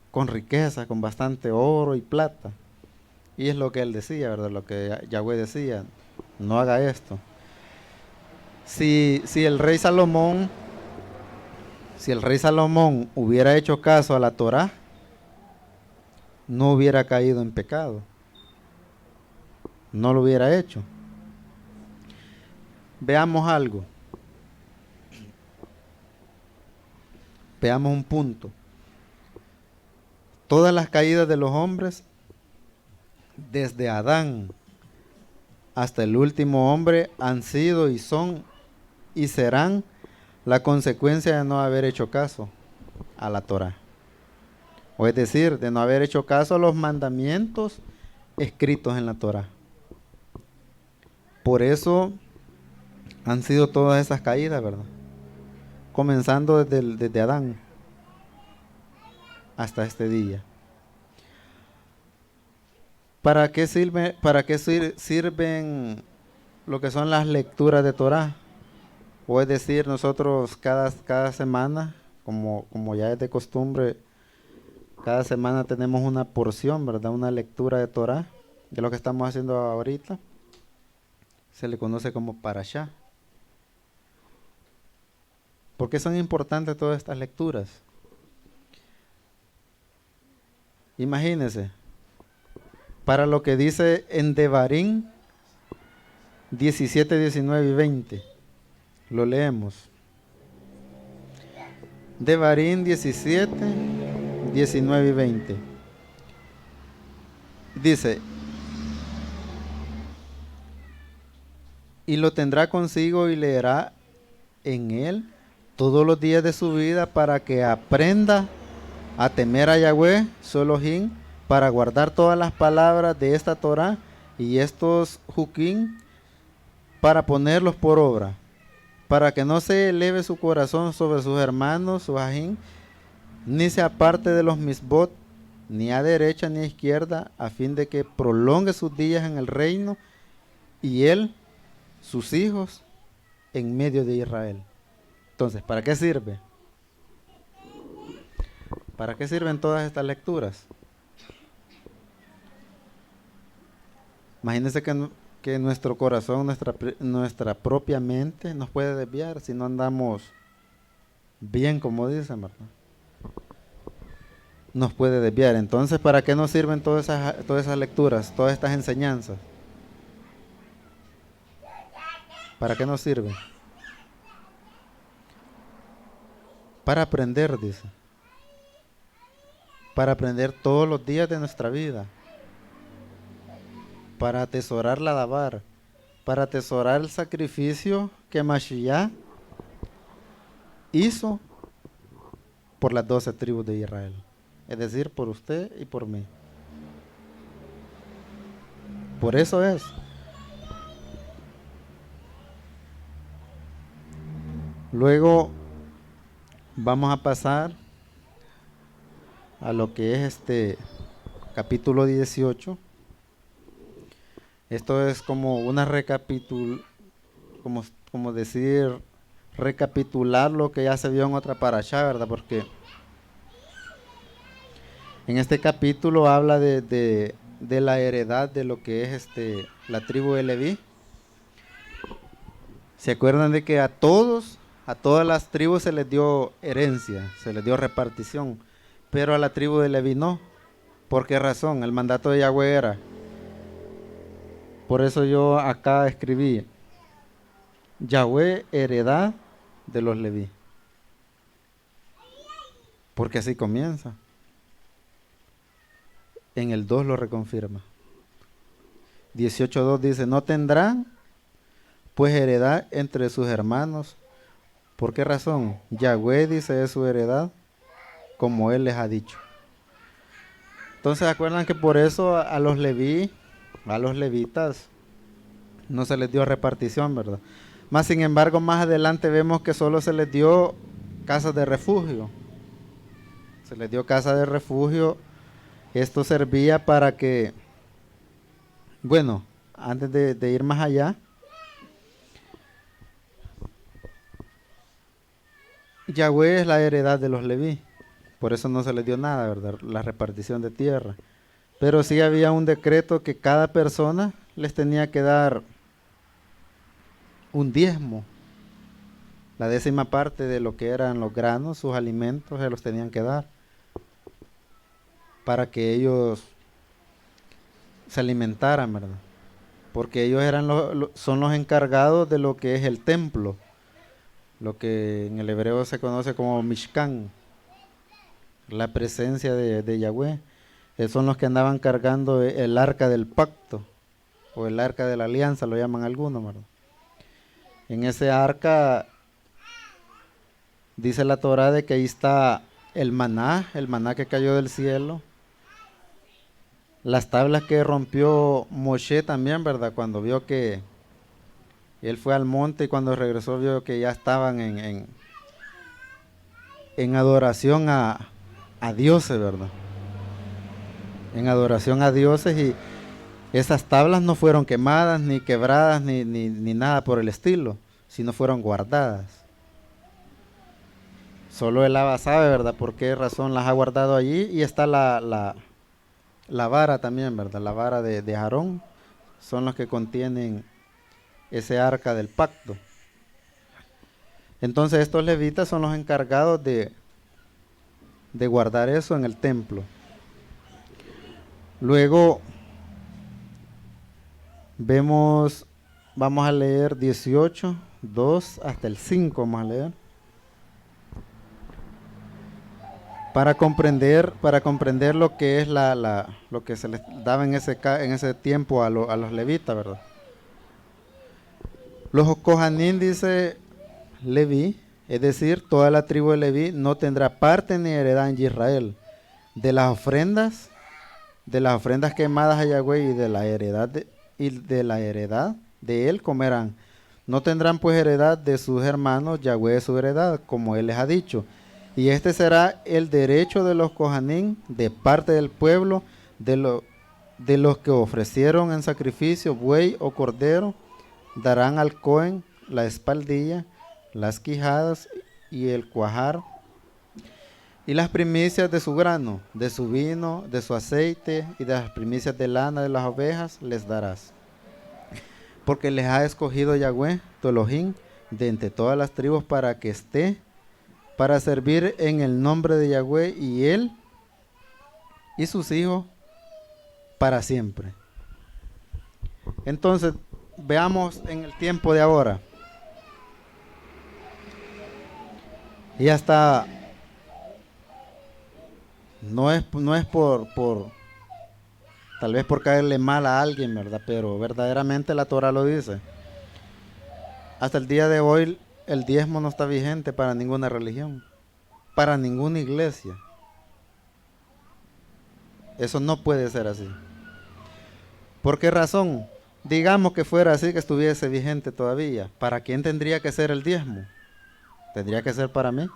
con riqueza, con bastante oro y plata. Y es lo que él decía, ¿verdad? Lo que Yahweh decía, no haga esto. Si el rey Salomón hubiera hecho caso a la Torá, no hubiera caído en pecado. No lo hubiera hecho. Veamos algo. Veamos un punto. Todas las caídas de los hombres, desde Adán hasta el último hombre, han sido y son y serán la consecuencia de no haber hecho caso a la Torá. O es decir, de no haber hecho caso a los mandamientos escritos en la Torá. Por eso han sido todas esas caídas, ¿verdad? Comenzando desde Adán hasta este día. ¿Para qué sirven lo que son las lecturas de Torá? O es decir, nosotros cada semana, como ya es de costumbre, cada semana tenemos una porción, ¿verdad? Una lectura de Torá, de lo que estamos haciendo ahorita. Se le conoce como Parashá. ¿Por qué son importantes todas estas lecturas? Imagínense, para lo que dice en Devarim 17, 19 y 20. Lo leemos. Devarim 17, 19 y 20. Dice, y lo tendrá consigo y leerá en él todos los días de su vida para que aprenda a temer a Yahweh, su Elohim, para guardar todas las palabras de esta Torah y estos Jukim, para ponerlos por obra, para que no se eleve su corazón sobre sus hermanos, su Ajim, ni se aparte de los misbot, ni a derecha ni a izquierda, a fin de que prolongue sus días en el reino, y él, sus hijos, en medio de Israel. Entonces, ¿para qué sirve? ¿Para qué sirven todas estas lecturas? Imagínense que nuestro corazón, nuestra propia mente nos puede desviar si no andamos bien, como dicen, ¿verdad? Nos puede desviar. Entonces, ¿para qué nos sirven todas esas lecturas, todas estas enseñanzas? ¿Para qué nos sirven? Para aprender, dice. Para aprender todos los días de nuestra vida. Para atesorar la dabar. Para atesorar el sacrificio que Mashiach hizo por las 12 tribus de Israel. Es decir, por usted y por mí. Por eso es. Luego vamos a pasar a lo que es capítulo 18. Esto es como una como decir, recapitular lo que ya se vio en otra parashá, ¿verdad? Porque en este capítulo habla de la heredad de lo que es la tribu de Leví. ¿Se acuerdan de que a todas las tribus se les dio herencia, se les dio repartición, pero a la tribu de Leví no? ¿Por qué razón? El mandato de Yahweh era. Por eso yo acá escribí, Yahweh, heredad de los Leví. Porque así comienza. En el 2 lo reconfirma. 18:2 dice, no tendrán pues heredad entre sus hermanos. ¿Por qué razón? Yahweh dice es su heredad, como él les ha dicho. Entonces, ¿acuerdan que por eso a los levitas, no se les dio repartición, ¿verdad? Más sin embargo, más adelante vemos que solo se les dio casas de refugio. Se les dio casa de refugio. Esto servía para que, bueno, antes de ir más allá, Yahweh es la heredad de los Leví. Por eso no se les dio nada, ¿verdad? La repartición de tierra. Pero sí había un decreto que cada persona les tenía que dar un diezmo. La 10ª parte de lo que eran los granos, sus alimentos, se los tenían que dar. Para que ellos se alimentaran, ¿verdad? Porque ellos son los encargados de lo que es el templo. Lo que en el hebreo se conoce como Mishkan. La presencia de Yahweh. Son los que andaban cargando el arca del pacto. O el arca de la alianza, lo llaman algunos, ¿verdad? En ese arca dice la Torah de que ahí está el maná que cayó del cielo. Las tablas que rompió Moshe también, ¿verdad? Cuando vio que él fue al monte y cuando regresó vio que ya estaban en adoración a dioses, ¿verdad? En adoración a dioses, y esas tablas no fueron quemadas, ni quebradas, ni nada por el estilo, sino fueron guardadas. Solo el Abba sabe, ¿verdad? Por qué razón las ha guardado allí. Y está la vara también, ¿verdad? La vara de Aarón. Son los que contienen ese arca del pacto. Entonces estos levitas son los encargados de guardar eso en el templo. Luego vamos a leer 18, 2 hasta el 5, vamos a leer. Para comprender lo que es lo que se les daba en ese tiempo a los levitas, ¿verdad? Los Kohanim, dice Leví, es decir, toda la tribu de Leví no tendrá parte ni heredad en Israel. De las ofrendas quemadas a Yahweh y de la heredad de él comerán. No tendrán pues heredad de sus hermanos, Yahweh es su heredad, como él les ha dicho. Y este será el derecho de los Kohanim de parte del pueblo, de los que ofrecieron en sacrificio buey o cordero, darán al Cohen la espaldilla, las quijadas y el cuajar, y las primicias de su grano, de su vino, de su aceite y de las primicias de lana de las ovejas les darás. Porque les ha escogido Yahweh, tu Elohim, de entre todas las tribus para que esté, para servir en el nombre de Yahweh y él y sus hijos para siempre. Entonces, veamos en el tiempo de ahora. Y hasta no es por tal vez por caerle mal a alguien, ¿verdad? Pero verdaderamente la Torah lo dice. Hasta el día de hoy el diezmo no está vigente para ninguna religión, para ninguna iglesia. Eso no puede ser así. ¿Por qué razón? Digamos que fuera así, que estuviese vigente todavía. ¿Para quién tendría que ser el diezmo? ¿Tendría que ser para mí?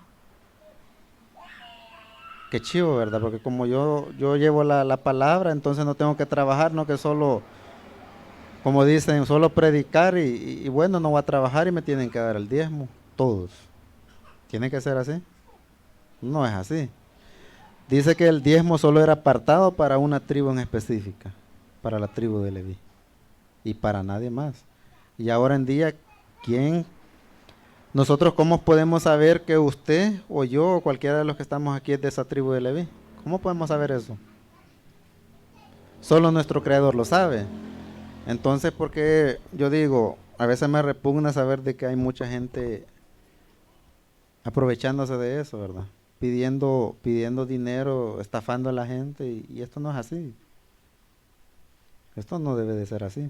qué chivo, ¿verdad? Porque como yo llevo la palabra, entonces no tengo que trabajar, no que solo, como dicen, solo predicar y bueno, no voy a trabajar y me tienen que dar el diezmo, todos. ¿Tiene que ser así? No es así. Dice que el diezmo solo era apartado para una tribu en específica, para la tribu de Leví, y para nadie más. Y ahora en día, ¿quién? Nosotros, ¿cómo podemos saber que usted o yo o cualquiera de los que estamos aquí es de esa tribu de Leví? ¿Cómo podemos saber eso? Solo nuestro Creador lo sabe. Entonces, porque yo digo, a veces me repugna saber de que hay mucha gente aprovechándose de eso, ¿verdad? Pidiendo dinero, estafando a la gente, y esto no es así. Esto no debe de ser así.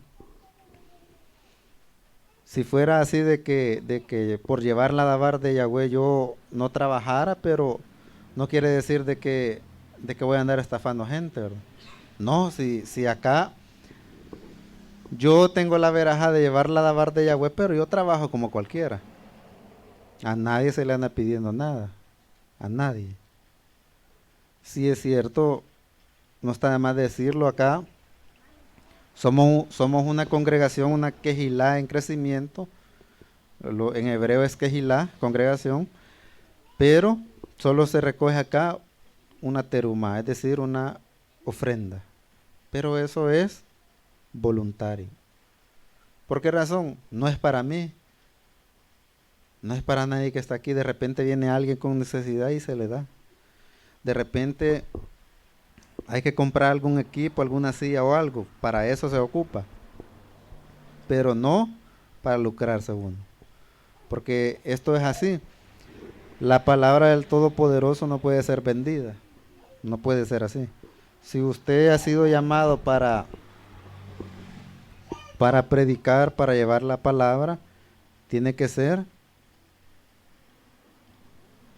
Si fuera así de que por llevar la dabar de Yahweh yo no trabajara, pero no quiere decir de que voy a andar estafando gente, ¿verdad? No, si acá yo tengo la veraja de llevar la dabar de Yahweh, pero yo trabajo como cualquiera. A nadie se le anda pidiendo nada. A nadie. Si es cierto, no está de más decirlo acá. Somos una congregación, una quejilá en crecimiento. En hebreo es quejilá, congregación. Pero solo se recoge acá una teruma, es decir, una ofrenda. Pero eso es voluntario. ¿Por qué razón? No es para mí. No es para nadie que está aquí. De repente viene alguien con necesidad y se le da. De repente hay que comprar algún equipo, alguna silla o algo. Para eso se ocupa. Pero no para lucrarse uno. Porque esto es así. La palabra del Todopoderoso no puede ser vendida. No puede ser así. Si usted ha sido llamado para predicar, para llevar la palabra, tiene que ser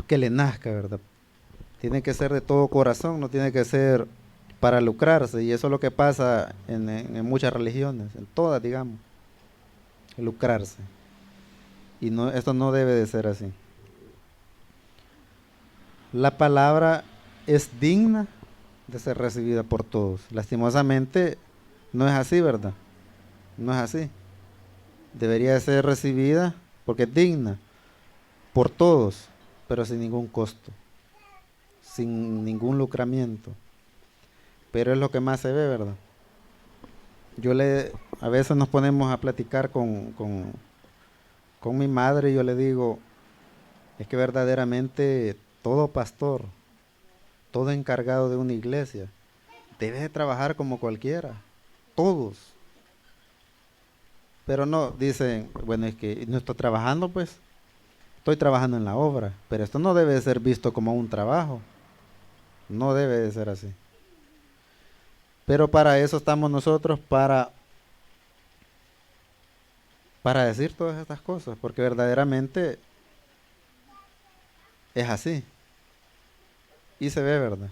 que le nazca, ¿verdad? Tiene que ser de todo corazón, no tiene que ser para lucrarse. Y eso es lo que pasa en muchas religiones, en todas, digamos, lucrarse. Y no, esto no debe de ser así. La palabra es digna de ser recibida por todos. Lastimosamente no es así, ¿verdad? No es así. Debería de ser recibida porque es digna por todos, pero sin ningún costo, sin ningún lucramiento. Pero es lo que más se ve, ¿verdad? A veces nos ponemos a platicar con mi madre y yo le digo, es que verdaderamente todo pastor, todo encargado de una iglesia, debe de trabajar como cualquiera, todos. Pero no, dicen, bueno, es que no estoy trabajando, pues, estoy trabajando en la obra, pero esto no debe de ser visto como un trabajo, no debe de ser así. Pero para eso estamos nosotros, para decir todas estas cosas, porque verdaderamente es así. Y se ve, ¿verdad?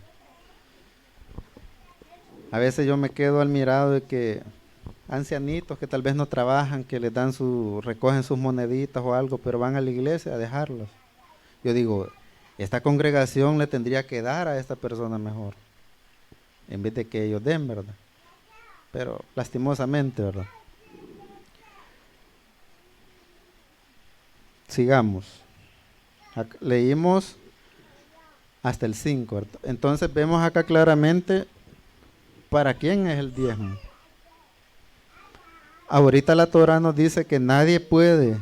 A veces yo me quedo admirado de que ancianitos que tal vez no trabajan, que les dan recogen sus moneditas o algo, pero van a la iglesia a dejarlos. Yo digo, esta congregación le tendría que dar a esta persona mejor, en vez de que ellos den, ¿verdad? Pero lastimosamente, ¿verdad? Sigamos. Leímos hasta el 5, ¿verdad? Entonces vemos acá claramente para quién es el diezmo. Ahorita la Torah nos dice que nadie puede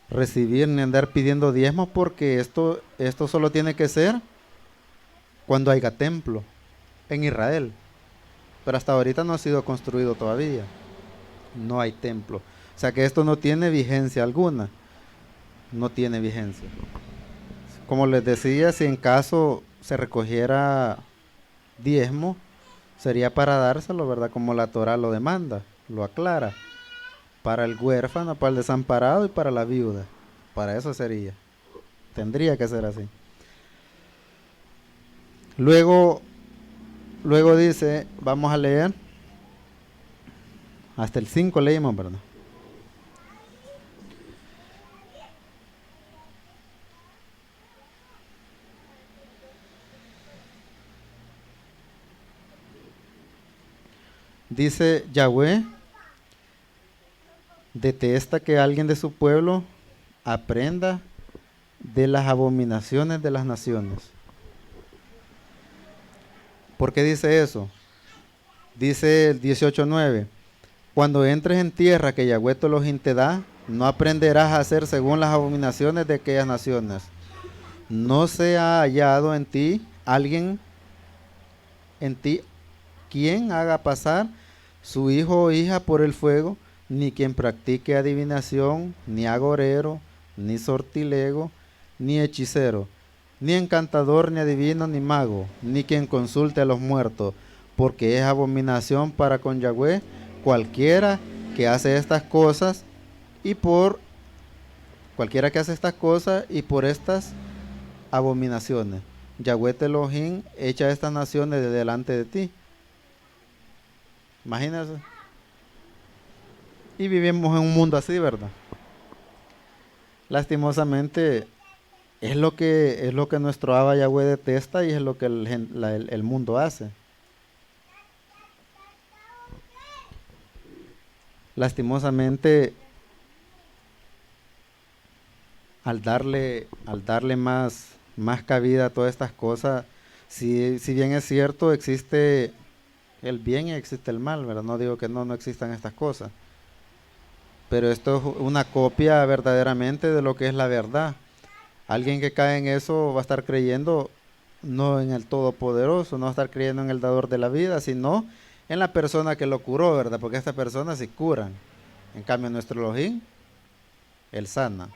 recibir ni andar pidiendo diezmos porque esto solo tiene que ser cuando haya templo en Israel. Pero hasta ahorita no ha sido construido todavía. No hay templo. O sea que esto no tiene vigencia alguna. No tiene vigencia. Como les decía, si en caso se recogiera diezmo, sería para dárselo, ¿verdad? Como la Torah lo demanda, lo aclara. Para el huérfano, para el desamparado y para la viuda. Para eso sería. Tendría que ser así. Luego dice, vamos a leer, hasta el 5 leímos, ¿verdad? Dice Yahweh, detesta que alguien de su pueblo aprenda de las abominaciones de las naciones. ¿Por qué dice eso? Dice el 18:9, cuando entres en tierra que Yahweh tu Elohim te da, no aprenderás a hacer según las abominaciones de aquellas naciones. No se ha hallado en ti alguien, en ti, quien haga pasar su hijo o hija por el fuego, ni quien practique adivinación, ni agorero, ni sortilego, ni hechicero, ni encantador, ni adivino, ni mago, ni quien consulte a los muertos, porque es abominación para con Yahweh cualquiera que hace estas cosas, y por estas abominaciones. Yahweh te Elohim echa estas naciones de delante de ti. Imagínense. Y vivimos en un mundo así, ¿verdad? Lastimosamente es lo que nuestro Abba Yahweh detesta, y es lo que el mundo hace. Lastimosamente, al darle más cabida a todas estas cosas, si bien es cierto, existe el bien y existe el mal, ¿verdad? No digo que no existan estas cosas, pero esto es una copia verdaderamente de lo que es la verdad. Alguien que cae en eso va a estar creyendo no en el Todopoderoso, no va a estar creyendo en el Dador de la vida, sino en la persona que lo curó, ¿verdad? Porque estas personas sí curan. En cambio, nuestro Elohim, Él sana.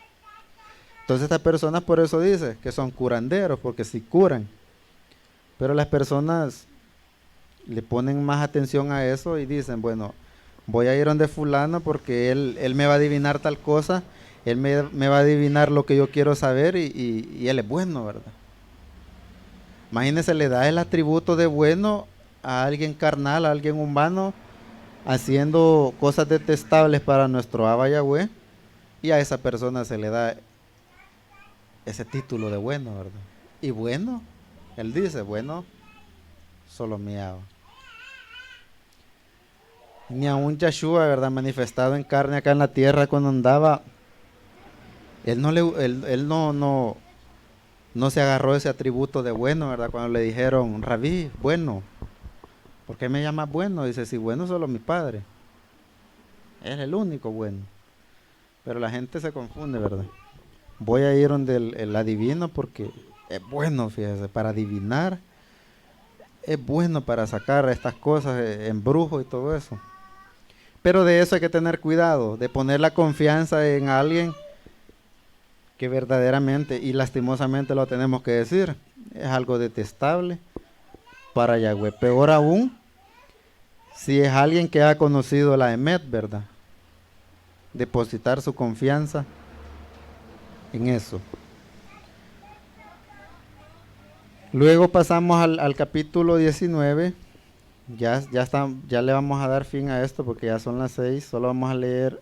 Entonces estas personas por eso dice que son curanderos, porque sí curan. Pero las personas le ponen más atención a eso y dicen, bueno, voy a ir donde fulano porque él me va a adivinar tal cosa, él me va a adivinar lo que yo quiero saber, y él es bueno, ¿verdad? Imagínense, le da el atributo de bueno a alguien carnal, a alguien humano, haciendo cosas detestables para nuestro Abba Yahweh, y a esa persona se le da ese título de bueno, ¿verdad? Y bueno, él dice, bueno, solo mi Abba. Ni aun Yahshua, ¿verdad? Manifestado en carne acá en la tierra cuando andaba, él no se agarró ese atributo de bueno, ¿verdad? Cuando le dijeron, Rabí, bueno, ¿por qué me llamas bueno? Dice, si bueno solo mi padre, es el único bueno. Pero la gente se confunde, ¿verdad? Voy a ir donde el adivino porque es bueno, fíjese, para adivinar, es bueno para sacar estas cosas, embrujo y todo eso. Pero de eso hay que tener cuidado, de poner la confianza en alguien que verdaderamente y lastimosamente lo tenemos que decir, es algo detestable para Yahweh. Peor aún, si es alguien que ha conocido la Emet, ¿verdad? Depositar su confianza en eso. Luego pasamos al capítulo 19. Ya le vamos a dar fin a esto porque ya son las 6. Solo vamos a leer,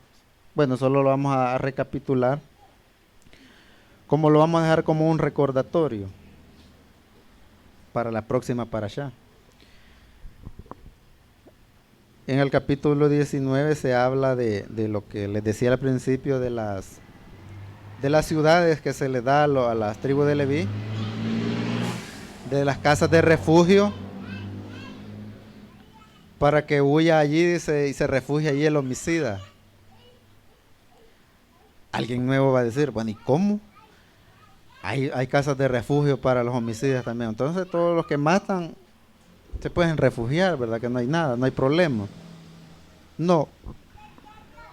bueno, solo lo vamos a recapitular. Como lo vamos a dejar como un recordatorio para la próxima parashá. En el capítulo 19 se habla de lo que les decía al principio, de las ciudades que se le da a las tribus de Leví, de las casas de refugio, para que huya allí, dice, y se refugie allí el homicida. Alguien nuevo va a decir, bueno, ¿y cómo? Hay casas de refugio para los homicidas también. Entonces todos los que matan se pueden refugiar, ¿verdad? Que no hay nada, no hay problema. No.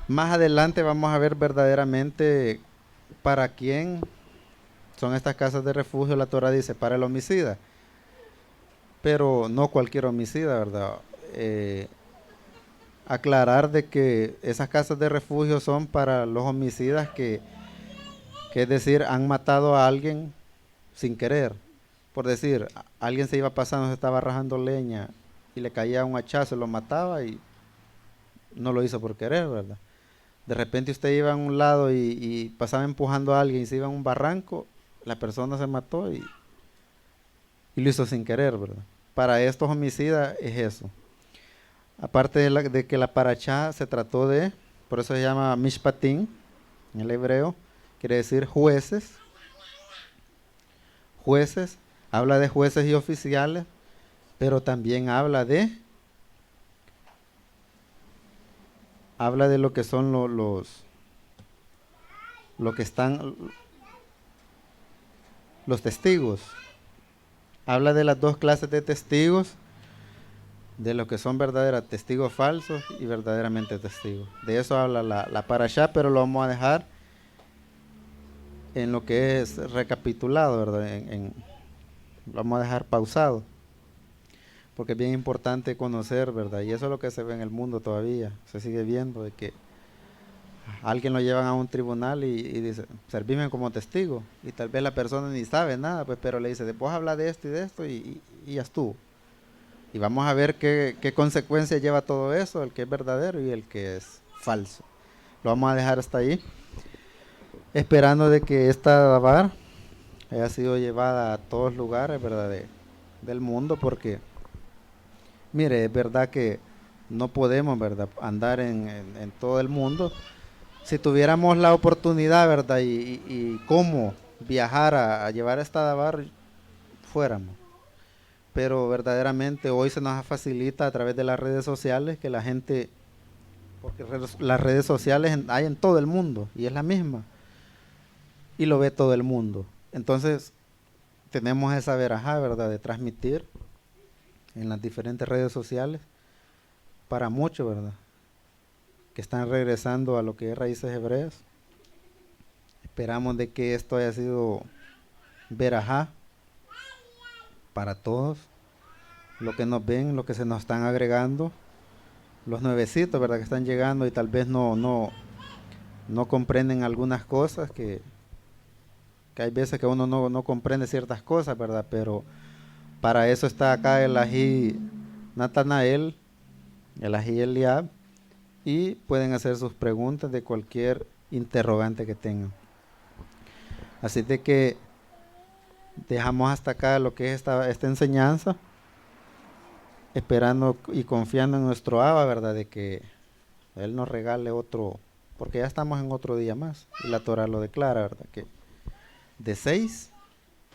Más adelante vamos a ver verdaderamente para quién son estas casas de refugio. La Torah dice, para el homicida. Pero no cualquier homicida, ¿verdad? Aclarar de que esas casas de refugio son para los homicidas que es decir, han matado a alguien sin querer. Por decir, alguien se iba pasando, se estaba rajando leña y le caía un hachazo y lo mataba, y no lo hizo por querer, ¿verdad? De repente usted iba a un lado y pasaba empujando a alguien y se iba a un barranco, la persona se mató y lo hizo sin querer, ¿verdad? Para estos homicidas es eso. aparte de que la parashá se trató de, por eso se llama Mishpatim en el hebreo, quiere decir jueces. Jueces, habla de jueces y oficiales, pero también habla de lo que son lo que están los testigos. Habla de las dos clases de testigos, de lo que son verdaderos testigos falsos y verdaderamente testigos. De eso habla la parashá, pero lo vamos a dejar en lo que es recapitulado, ¿verdad? Lo vamos a dejar pausado, porque es bien importante conocer, ¿verdad? Y eso es lo que se ve en el mundo todavía, se sigue viendo, de que a alguien lo llevan a un tribunal y dice, servime como testigo, y tal vez la persona ni sabe nada, pues, pero le dice, vos habla de esto y ya estuvo. Y vamos a ver qué consecuencias lleva todo eso, el que es verdadero y el que es falso. Lo vamos a dejar hasta ahí, esperando de que esta Dabar haya sido llevada a todos lugares, ¿verdad? Del mundo, porque, mire, es verdad que no podemos, ¿verdad?, andar en todo el mundo. Si tuviéramos la oportunidad, ¿verdad?, y cómo viajar a llevar esta Dabar, fuéramos. Pero verdaderamente hoy se nos facilita a través de las redes sociales que la gente, porque las redes sociales hay en todo el mundo y es la misma, y lo ve todo el mundo. Entonces tenemos esa verajá, ¿verdad?, de transmitir en las diferentes redes sociales para muchos, ¿verdad?, que están regresando a lo que es raíces hebreas. Esperamos de que esto haya sido verajá para todos los que nos ven, los que se nos están agregando, los nuevecitos, ¿verdad?, que están llegando y tal vez no comprenden algunas cosas, que hay veces que uno no comprende ciertas cosas, ¿verdad? Pero para eso está acá el ají Natanael, el ají Eliab, y pueden hacer sus preguntas de cualquier interrogante que tengan. Así de que dejamos hasta acá lo que es esta enseñanza, esperando y confiando en nuestro Abba, ¿verdad?, de que Él nos regale otro, porque ya estamos en otro día más, y la Torah lo declara, ¿verdad?, que de 6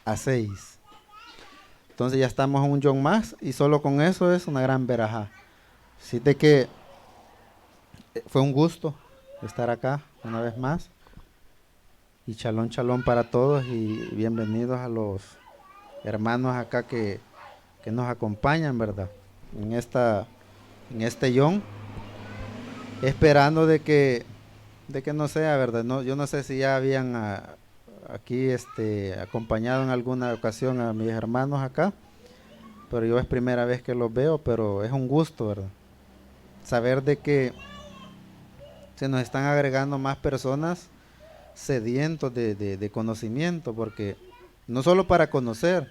a 6. Entonces ya estamos en un yom más, y solo con eso es una gran verajá. Así de que fue un gusto estar acá una vez más, y shalom shalom para todos, y bienvenidos a los hermanos acá que nos acompañan, ¿verdad?, en este yom, esperando de que no sea, ¿verdad? Yo no sé si ya habían aquí acompañado en alguna ocasión a mis hermanos acá, pero yo es primera vez que los veo, pero es un gusto, ¿verdad?, saber de que se nos están agregando más personas sedientos de conocimiento, porque no solo para conocer,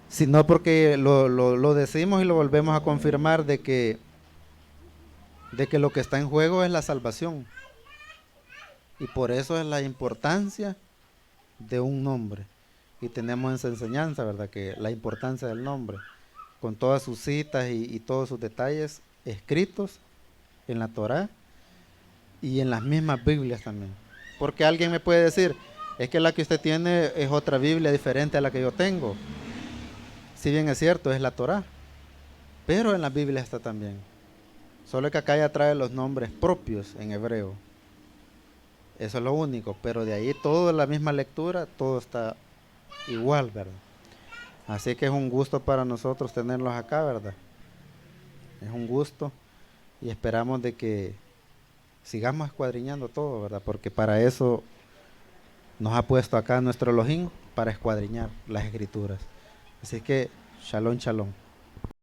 sino porque lo decimos y lo volvemos a confirmar de que lo que está en juego es la salvación, y por eso es la importancia de un nombre, y tenemos esa enseñanza, ¿verdad?, que la importancia del nombre, con todas sus citas y todos sus detalles escritos en la Torá y en las mismas Biblias también. Porque alguien me puede decir, es que la que usted tiene es otra Biblia diferente a la que yo tengo. Si bien es cierto, es la Torá, pero en la Biblia está también. Solo que acá ya trae los nombres propios en hebreo. Eso es lo único, pero de ahí toda la misma lectura, todo está igual, ¿verdad? Así que es un gusto para nosotros tenerlos acá, ¿verdad? Es un gusto, y esperamos de que sigamos escuadriñando todo, ¿verdad? Porque para eso nos ha puesto acá nuestro Elohim, para escuadriñar las escrituras. Así que, shalom, shalom.